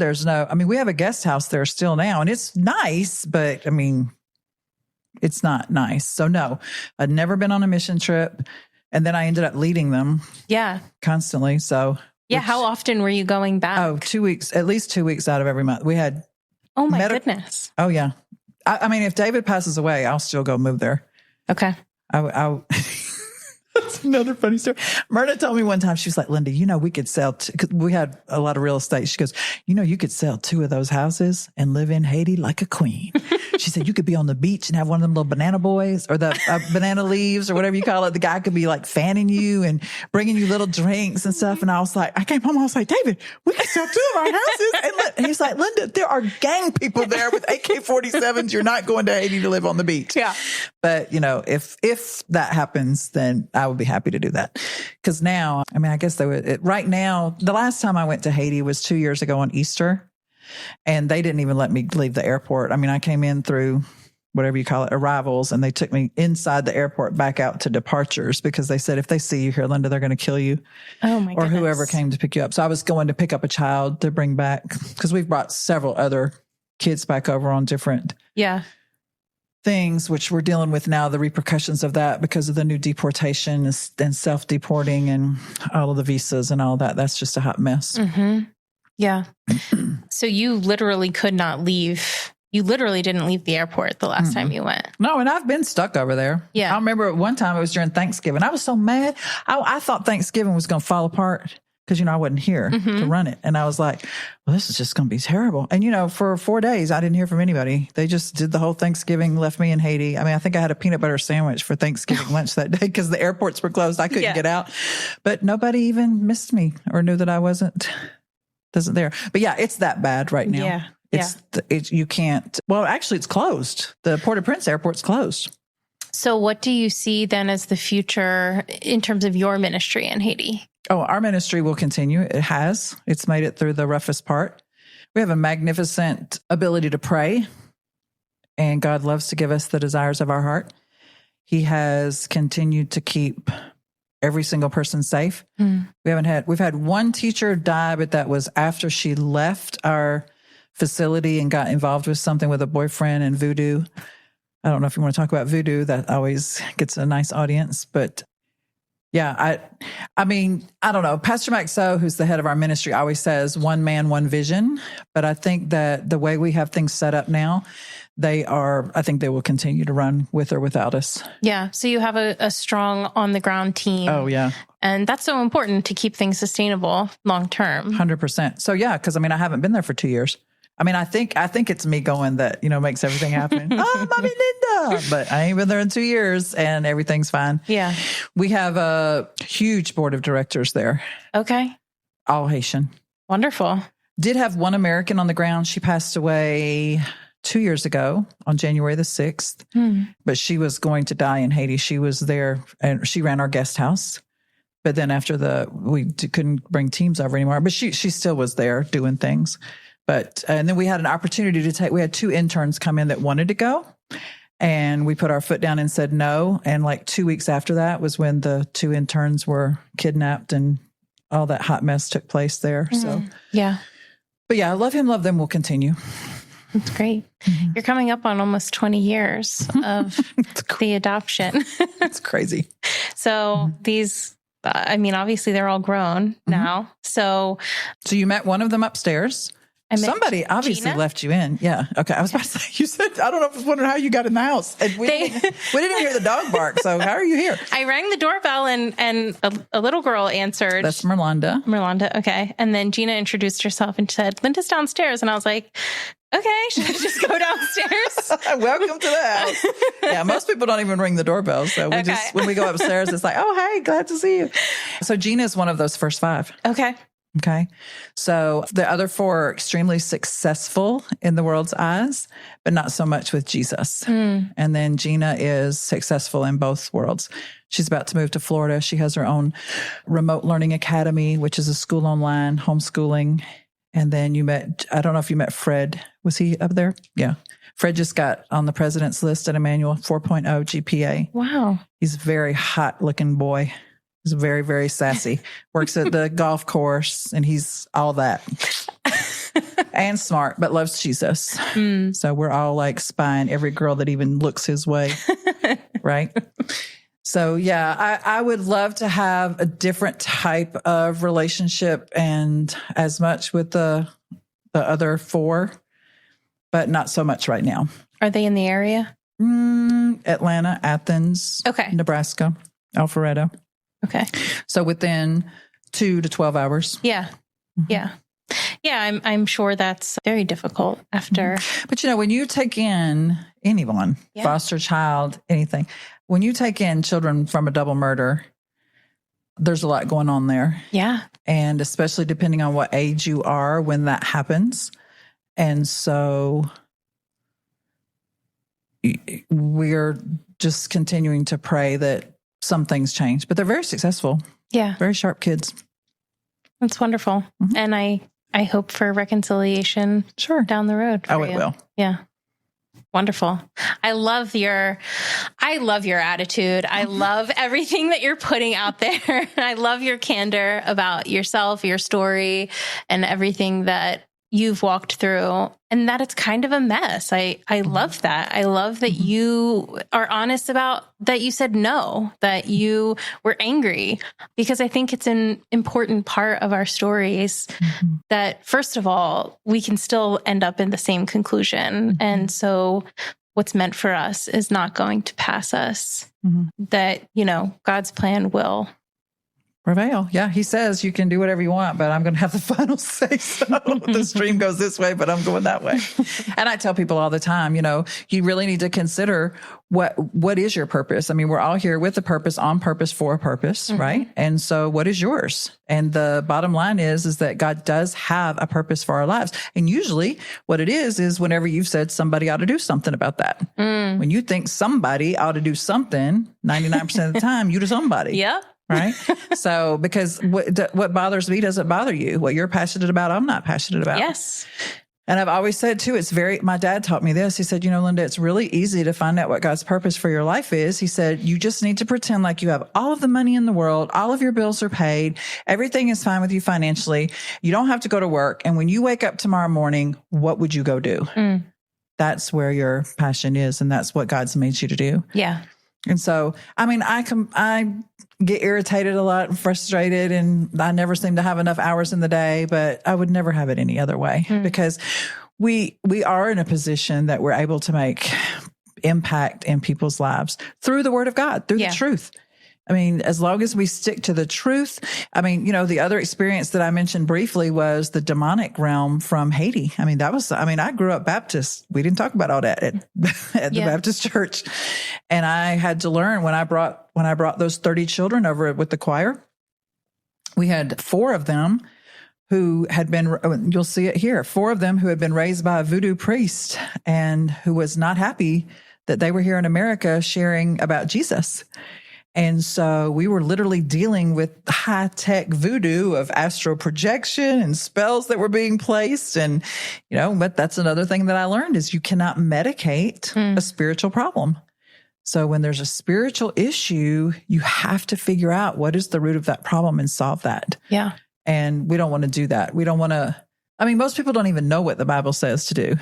We have a guest house there still now, and it's nice, but I mean, it's not nice. So, no, I'd never been on a mission trip. And then I ended up leading them. Yeah. Constantly. So, yeah. How often were you going back? Oh, 2 weeks, at least 2 weeks out of every month. We had. Oh, my goodness. Oh, yeah. I mean, if David passes away, I'll still go move there. Okay. That's another funny story. Myrna told me one time, she was like, Linda, we could sell, cause we had a lot of real estate. She goes, you could sell 2 of those houses and live in Haiti like a queen. She said, you could be on the beach and have one of them little banana boys or the banana leaves or whatever you call it. The guy could be like fanning you and bringing you little drinks and stuff. And I was like, I came home. I was like, David, we can sell 2 of our houses. And he's like, Linda, there are gang people there with AK-47s. You're not going to Haiti to live on the beach. Yeah. But if that happens, then I would be happy to do that. Because now, I mean, I guess right now, the last time I went to Haiti was 2 years ago on Easter. And they didn't even let me leave the airport. I mean, I came in through whatever you call it, arrivals, and they took me inside the airport back out to departures because they said, if they see you here, Linda, they're going to kill you. Oh my goodness. Or whoever came to pick you up. So I was going to pick up a child to bring back because we've brought several other kids back over on different things, which we're dealing with now, the repercussions of that because of the new deportation and self-deporting and all of the visas and all that. That's just a hot mess. Yeah. So you literally could not leave. You literally didn't leave the airport the last time you went. No, and I've been stuck over there. Yeah. I remember one time it was during Thanksgiving. I was so mad. I thought Thanksgiving was going to fall apart because, I wasn't here to run it. And I was like, well, this is just going to be terrible. And, for 4 days, I didn't hear from anybody. They just did the whole Thanksgiving, left me in Haiti. I mean, I think I had a peanut butter sandwich for Thanksgiving lunch that day because the airports were closed. I couldn't get out. But nobody even missed me or knew that I wasn't there. But yeah, it's that bad right now. Yeah. You can't. Well, actually, it's closed. The Port-au-Prince airport's closed. So what do you see then as the future in terms of your ministry in Haiti? Oh, our ministry will continue. It has. It's made it through the roughest part. We have a magnificent ability to pray, and God loves to give us the desires of our heart. He has continued to keep every single person safe. We've had one teacher die, but that was after she left our facility and got involved with something with a boyfriend and voodoo. I don't know if you want to talk about voodoo. That always gets a nice audience, but yeah, I mean, I don't know. Pastor Mike So, who's the head of our ministry, always says one man, one vision. But I think that the way we have things set up now, I think they will continue to run with or without us. Yeah. So you have a strong on the ground team. Oh, yeah. And that's so important to keep things sustainable long term. 100%. So yeah, because I mean, I haven't been there for 2 years. I mean, I think it's me going that, makes everything happen. Oh, Mommy Linda. But I ain't been there in 2 years and everything's fine. Yeah. We have a huge board of directors there. Okay. All Haitian. Wonderful. Did have one American on the ground. She passed away 2 years ago on January the 6th. But she was going to die in Haiti. She was there and she ran our guest house. But then after we couldn't bring teams over anymore. But she still was there doing things. And then we had an opportunity we had 2 interns come in that wanted to go, and we put our foot down and said no. And like 2 weeks after that was when the 2 interns were kidnapped and all that hot mess took place there. So, yeah. But yeah, Love Him, Love Them will continue. That's great. You're coming up on almost 20 years of the adoption. It's crazy. So these, obviously they're all grown now. So you met one of them upstairs. Somebody obviously Gina? left you in. Yeah. Okay. I was about to say, you said, I don't know, I was wondering how you got in the house. And we didn't hear the dog bark. So how are you here? I rang the doorbell and a little girl answered. That's Merlanda. Okay. And then Gina introduced herself and said, Linda's downstairs. And I was like, okay, should I just go downstairs? Welcome to the house. Yeah. Most people don't even ring the doorbell. So when we go upstairs, it's like, oh, hey, glad to see you. So Gina is one of those first 5. Okay. Okay. So the other 4 are extremely successful in the world's eyes, but not so much with Jesus. And then Gina is successful in both worlds. She's about to move to Florida. She has her own remote learning academy, which is a school online, homeschooling. And then I don't know if you met Fred. Was he up there? Yeah. Fred just got on the president's list at Emmanuel, 4.0 GPA. Wow. He's a very hot looking boy. He's very, very sassy. Works at the golf course, and he's all that. And smart, but loves Jesus. So we're all like spying every girl that even looks his way. Right? So yeah, I would love to have a different type of relationship and as much with the other 4, but not so much right now. Are they in the area? Atlanta, Athens, Nebraska, Alpharetta. Okay. So within 2 to 12 hours. Yeah. Yeah. Yeah. I'm sure that's very difficult after. But when you take in anyone, foster child, anything, when you take in children from a double murder, there's a lot going on there. Yeah. And especially depending on what age you are when that happens. And so we're just continuing to pray that some things change, but they're very successful. Yeah. Very sharp kids. That's wonderful. And I hope for reconciliation down the road. Oh, it will. Yeah. Wonderful. I love your attitude. I love everything that you're putting out there. I love your candor about yourself, your story, and everything that you've walked through, and that it's kind of a mess. I love that. I love that you are honest about that. You said no, that you were angry, because I think it's an important part of our stories that, first of all, we can still end up in the same conclusion. And so what's meant for us is not going to pass us, that, God's plan will prevail. Yeah, he says you can do whatever you want, but I'm going to have the final say. So the stream goes this way, but I'm going that way. And I tell people all the time, you really need to consider what is your purpose. I mean, we're all here with a purpose, on purpose, for a purpose, right? And so what is yours? And the bottom line is that God does have a purpose for our lives. And usually what it is whenever you've said somebody ought to do something about that. When you think somebody ought to do something, 99% of the time, you do somebody. Yeah. Right. So, because what bothers me doesn't bother you. What you're passionate about, I'm not passionate about. Yes. And I've always said too, my dad taught me this. He said, Linda, it's really easy to find out what God's purpose for your life is. He said, you just need to pretend like you have all of the money in the world. All of your bills are paid. Everything is fine with you financially. You don't have to go to work. And when you wake up tomorrow morning, what would you go do? That's where your passion is. And that's what God's made you to do. Yeah. And so, I get irritated a lot and frustrated, and I never seem to have enough hours in the day, but I would never have it any other way because we are in a position that we're able to make impact in people's lives through the Word of God, through the truth. As long as we stick to the truth. The other experience that I mentioned briefly was the demonic realm from Haiti. I grew up Baptist. We didn't talk about all that at the Baptist church. And I had to learn when I brought those 30 children over with the choir, we had 4 of them who had been, you'll see it here, 4 of them who had been raised by a voodoo priest and who was not happy that they were here in America sharing about Jesus. And so we were literally dealing with high-tech voodoo of astral projection and spells that were being placed. And, but that's another thing that I learned is you cannot medicate a spiritual problem. So when there's a spiritual issue, you have to figure out what is the root of that problem and solve that. Yeah. And we don't want to do that. We don't want to, most people don't even know what the Bible says to do.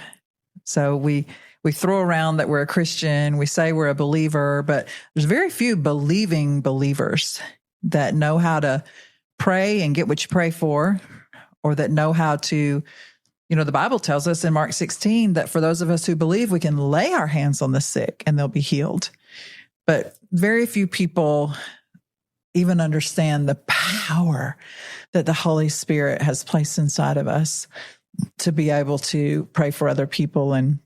So we throw around that we're a Christian, we say we're a believer, but there's very few believing believers that know how to pray and get what you pray for, or that know how to, the Bible tells us in Mark 16 that for those of us who believe, we can lay our hands on the sick and they'll be healed. But very few people even understand the power that the Holy Spirit has placed inside of us to be able to pray for other people and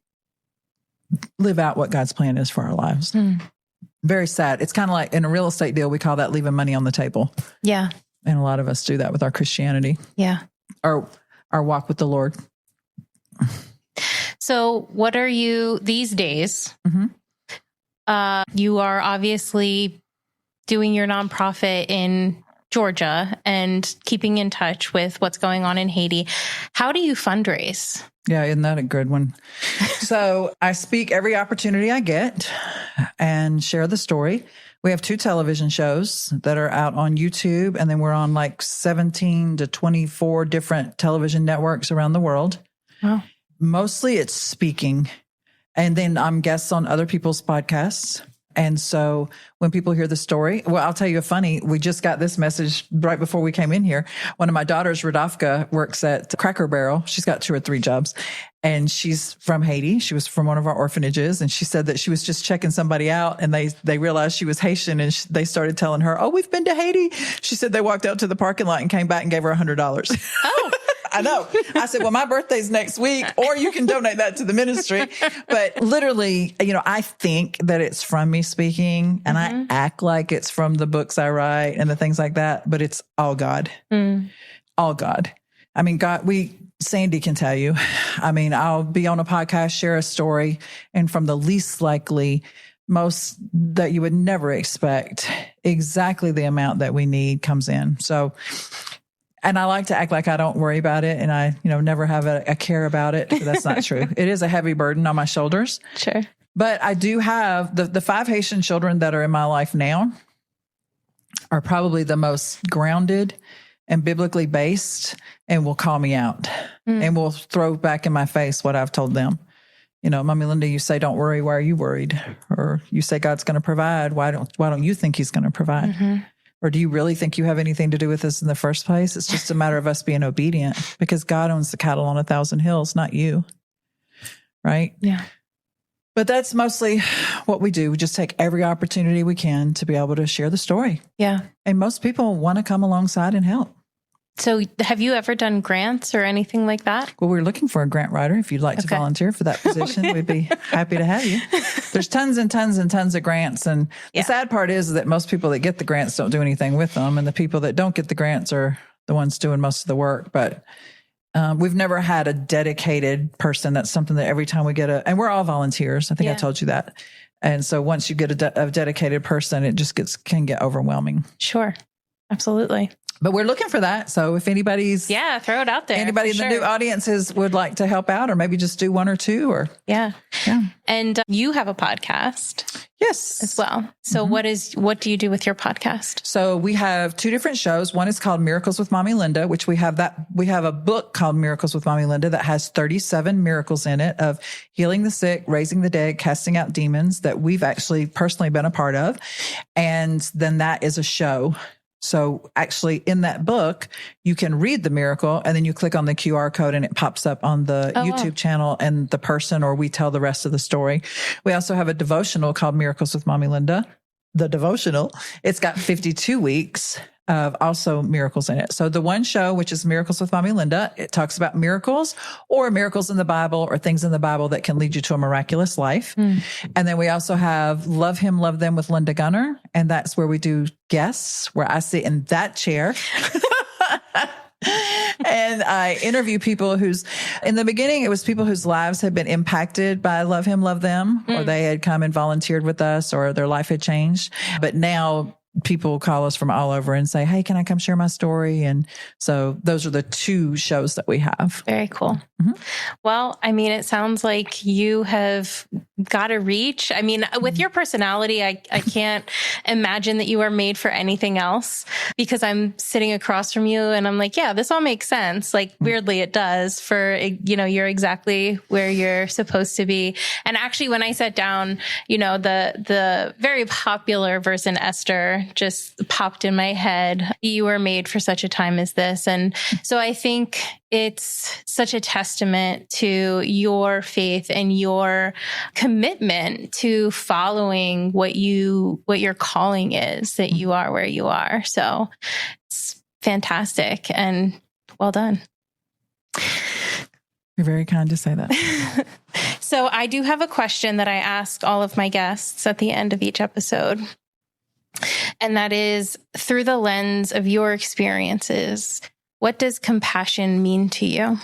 live out what God's plan is for our lives. Very sad. It's kind of like in a real estate deal, we call that leaving money on the table. Yeah. And a lot of us do that with our Christianity. Yeah. Our walk with the Lord. So what are you these days? You are obviously doing your nonprofit in Georgia and keeping in touch with what's going on in Haiti. How do you fundraise? Yeah, isn't that a good one? So I speak every opportunity I get and share the story. We have 2 television shows that are out on YouTube, and then we're on like 17 to 24 different television networks around the world. Wow. Mostly it's speaking. And then I'm guests on other people's podcasts. And so when people hear the story, well, I'll tell you a funny, we just got this message right before we came in here. One of my daughters, Radovka, works at Cracker Barrel. She's got 2 or 3 jobs, and she's from Haiti. She was from one of our orphanages, and she said that she was just checking somebody out, and they realized she was Haitian, and they started telling her, "Oh, we've been to Haiti." She said they walked out to the parking lot and came back and gave her $100. Oh. I know. I said, well, my birthday's next week, or you can donate that to the ministry. But literally, I think that it's from me speaking, and I act like it's from the books I write and the things like that, but it's all God. All God. God, Sandy can tell you. I'll be on a podcast, share a story, and from the least likely, most that you would never expect, exactly the amount that we need comes in. So, and I like to act like I don't worry about it, and I, never have a care about it. But that's not true. It is a heavy burden on my shoulders. Sure. But I do have the 5 Haitian children that are in my life now are probably the most grounded and biblically based, and will call me out and will throw back in my face what I've told them. Mommy Linda, you say, don't worry. Why are you worried? Or you say God's going to provide. Why don't you think he's going to provide? Or do you really think you have anything to do with this in the first place? It's just a matter of us being obedient, because God owns the cattle on 1,000 hills, not you. Right? Yeah. But that's mostly what we do. We just take every opportunity we can to be able to share the story. Yeah. And most people want to come alongside and help. So have you ever done grants or anything like that? Well, we're looking for a grant writer. If you'd like to volunteer for that position, we'd be happy to have you. There's tons and tons and tons of grants. And the sad part is that most people that get the grants don't do anything with them. And the people that don't get the grants are the ones doing most of the work. But we've never had a dedicated person. That's something that every time we get and we're all volunteers. I think I told you that. And so once you get a dedicated person, it just can get overwhelming. Sure. Absolutely. But we're looking for that. So if anybody's throw it out there. Anybody in the new audiences would like to help out, or maybe just do one or two, or And you have a podcast, yes, as well. So what do you do with your podcast? So we have two different shows. One is called Miracles with Mommy Linda, which we have a book called Miracles with Mommy Linda that has 37 miracles in it of healing the sick, raising the dead, casting out demons that we've actually personally been a part of. And then that is a show. So actually in that book, you can read the miracle and then you click on the QR code and it pops up on the YouTube channel and the person, or we tell the rest of the story. We also have a devotional called Miracles with Mommy Linda. The devotional, it's got 52 weeks of also miracles in it. So the one show, which is Miracles with Mommy Linda, it talks about miracles or miracles in the Bible or things in the Bible that can lead you to a miraculous life. And then we also have Love Him, Love Them with Linda Gunner. And that's where we do guests, where I sit in that chair. And I interview people in the beginning, it was people whose lives had been impacted by Love Him, Love Them, or they had come and volunteered with us, or their life had changed. But now people call us from all over and say, hey, can I come share my story? And so those are the two shows that we have. Very cool. Well, I mean, it sounds like you have got to reach. I mean, with your personality, I can't imagine that you are made for anything else, because I'm sitting across from you and I'm like, yeah, this all makes sense. Like weirdly it does, for, you're exactly where you're supposed to be. And actually, when I sat down, the very popular verse in Esther just popped in my head. You were made for such a time as this. And so I think it's such a testament to your faith and your commitment to following what your calling is, that you are where you are. So it's fantastic and well done. You're very kind to say that. So I do have a question that I ask all of my guests at the end of each episode. And that is, through the lens of your experiences, what does compassion mean to you?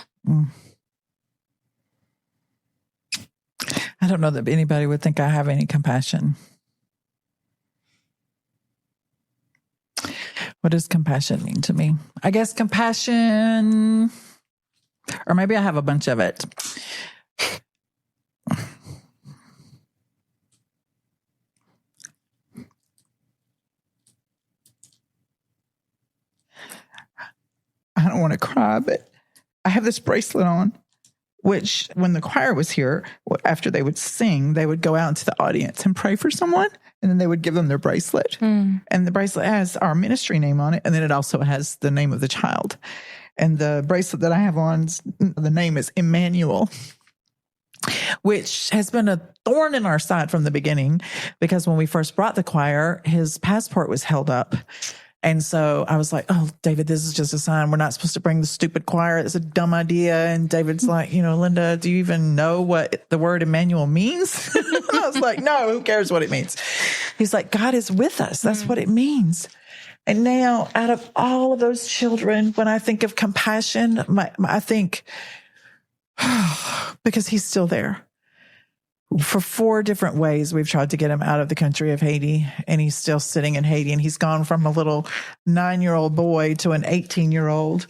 I don't know that anybody would think I have any compassion. What does compassion mean to me? I guess compassion, or maybe I have a bunch of it. I don't want to cry, but I have this bracelet on, which when the choir was here, after they would sing, they would go out into the audience and pray for someone, and then they would give them their bracelet. And the bracelet has our ministry name on it, and then it also has the name of the child. And the bracelet that I have on, the name is Emmanuel, which has been a thorn in our side from the beginning, because when we first brought the choir, his passport was held up. And so I was like, oh, David, this is just a sign. We're not supposed to bring the stupid choir. It's a dumb idea. And David's like, Linda, do you even know what the word Emmanuel means? And I was like, no, who cares what it means? He's like, God is with us. That's what it means. And now, out of all of those children, when I think of compassion, I think, because he's still there. For 4 different ways, we've tried to get him out of the country of Haiti, and he's still sitting in Haiti, and he's gone from a little 9-year-old boy to an 18-year-old.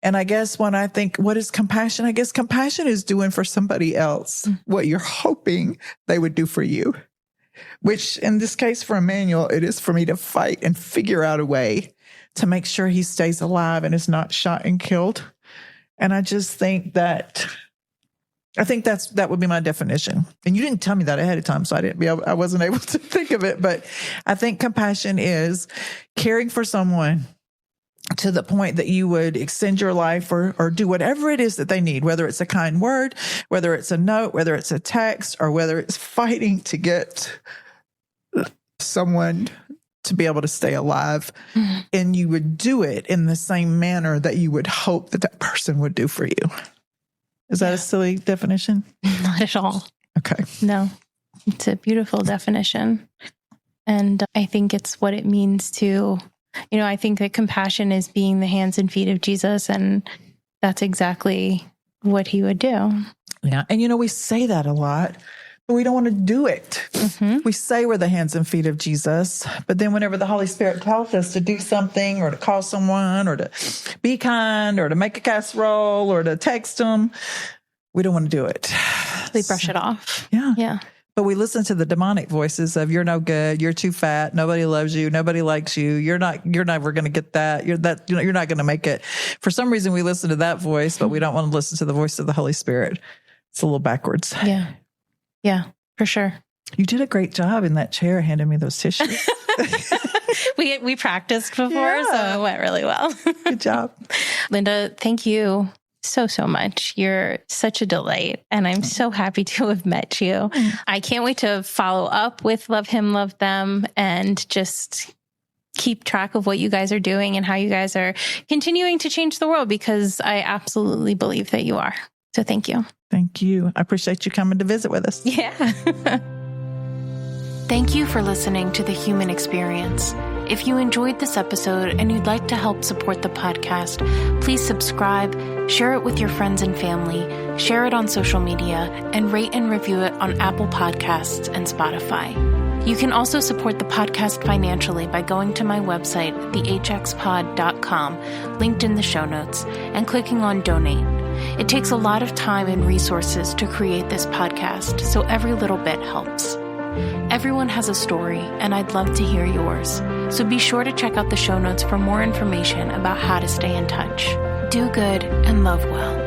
And I guess when I think, what is compassion? I guess compassion is doing for somebody else what you're hoping they would do for you, which in this case for Emmanuel, it is for me to fight and figure out a way to make sure he stays alive and is not shot and killed. And I just think that that would be my definition. And you didn't tell me that ahead of time, so I wasn't able to think of it. But I think compassion is caring for someone to the point that you would extend your life or do whatever it is that they need, whether it's a kind word, whether it's a note, whether it's a text, or whether it's fighting to get someone to be able to stay alive. And you would do it in the same manner that you would hope that person would do for you. Is that a silly definition? Not at all. Okay. No, it's a beautiful definition. And I think it's what it means to, I think that compassion is being the hands and feet of Jesus. And that's exactly what he would do. Yeah. And, we say that a lot, but we don't want to do it. We say we're the hands and feet of Jesus, but then whenever the Holy Spirit tells us to do something or to call someone or to be kind or to make a casserole or to text them, we don't want to do it. We brush it off. Yeah. But we listen to the demonic voices of, you're no good, you're too fat, nobody loves you, nobody likes you, you're never going to get that, you're not going to make it. For some reason, we listen to that voice, but we don't want to listen to the voice of the Holy Spirit. It's a little backwards. Yeah, for sure. You did a great job in that chair handing me those tissues. We practiced before, so it went really well. Good job. Linda, thank you so much. You're such a delight, and I'm so happy to have met you. I can't wait to follow up with Love Him, Love Them, and just keep track of what you guys are doing and how you guys are continuing to change the world, because I absolutely believe that you are. So thank you. Thank you. I appreciate you coming to visit with us. Yeah. Thank you for listening to The Human Experience. If you enjoyed this episode and you'd like to help support the podcast, please subscribe, share it with your friends and family, share it on social media, and rate and review it on Apple Podcasts and Spotify. You can also support the podcast financially by going to my website, thehxpod.com, linked in the show notes, and clicking on Donate. It takes a lot of time and resources to create this podcast, so every little bit helps. Everyone has a story, and I'd love to hear yours. So be sure to check out the show notes for more information about how to stay in touch. Do good and love well.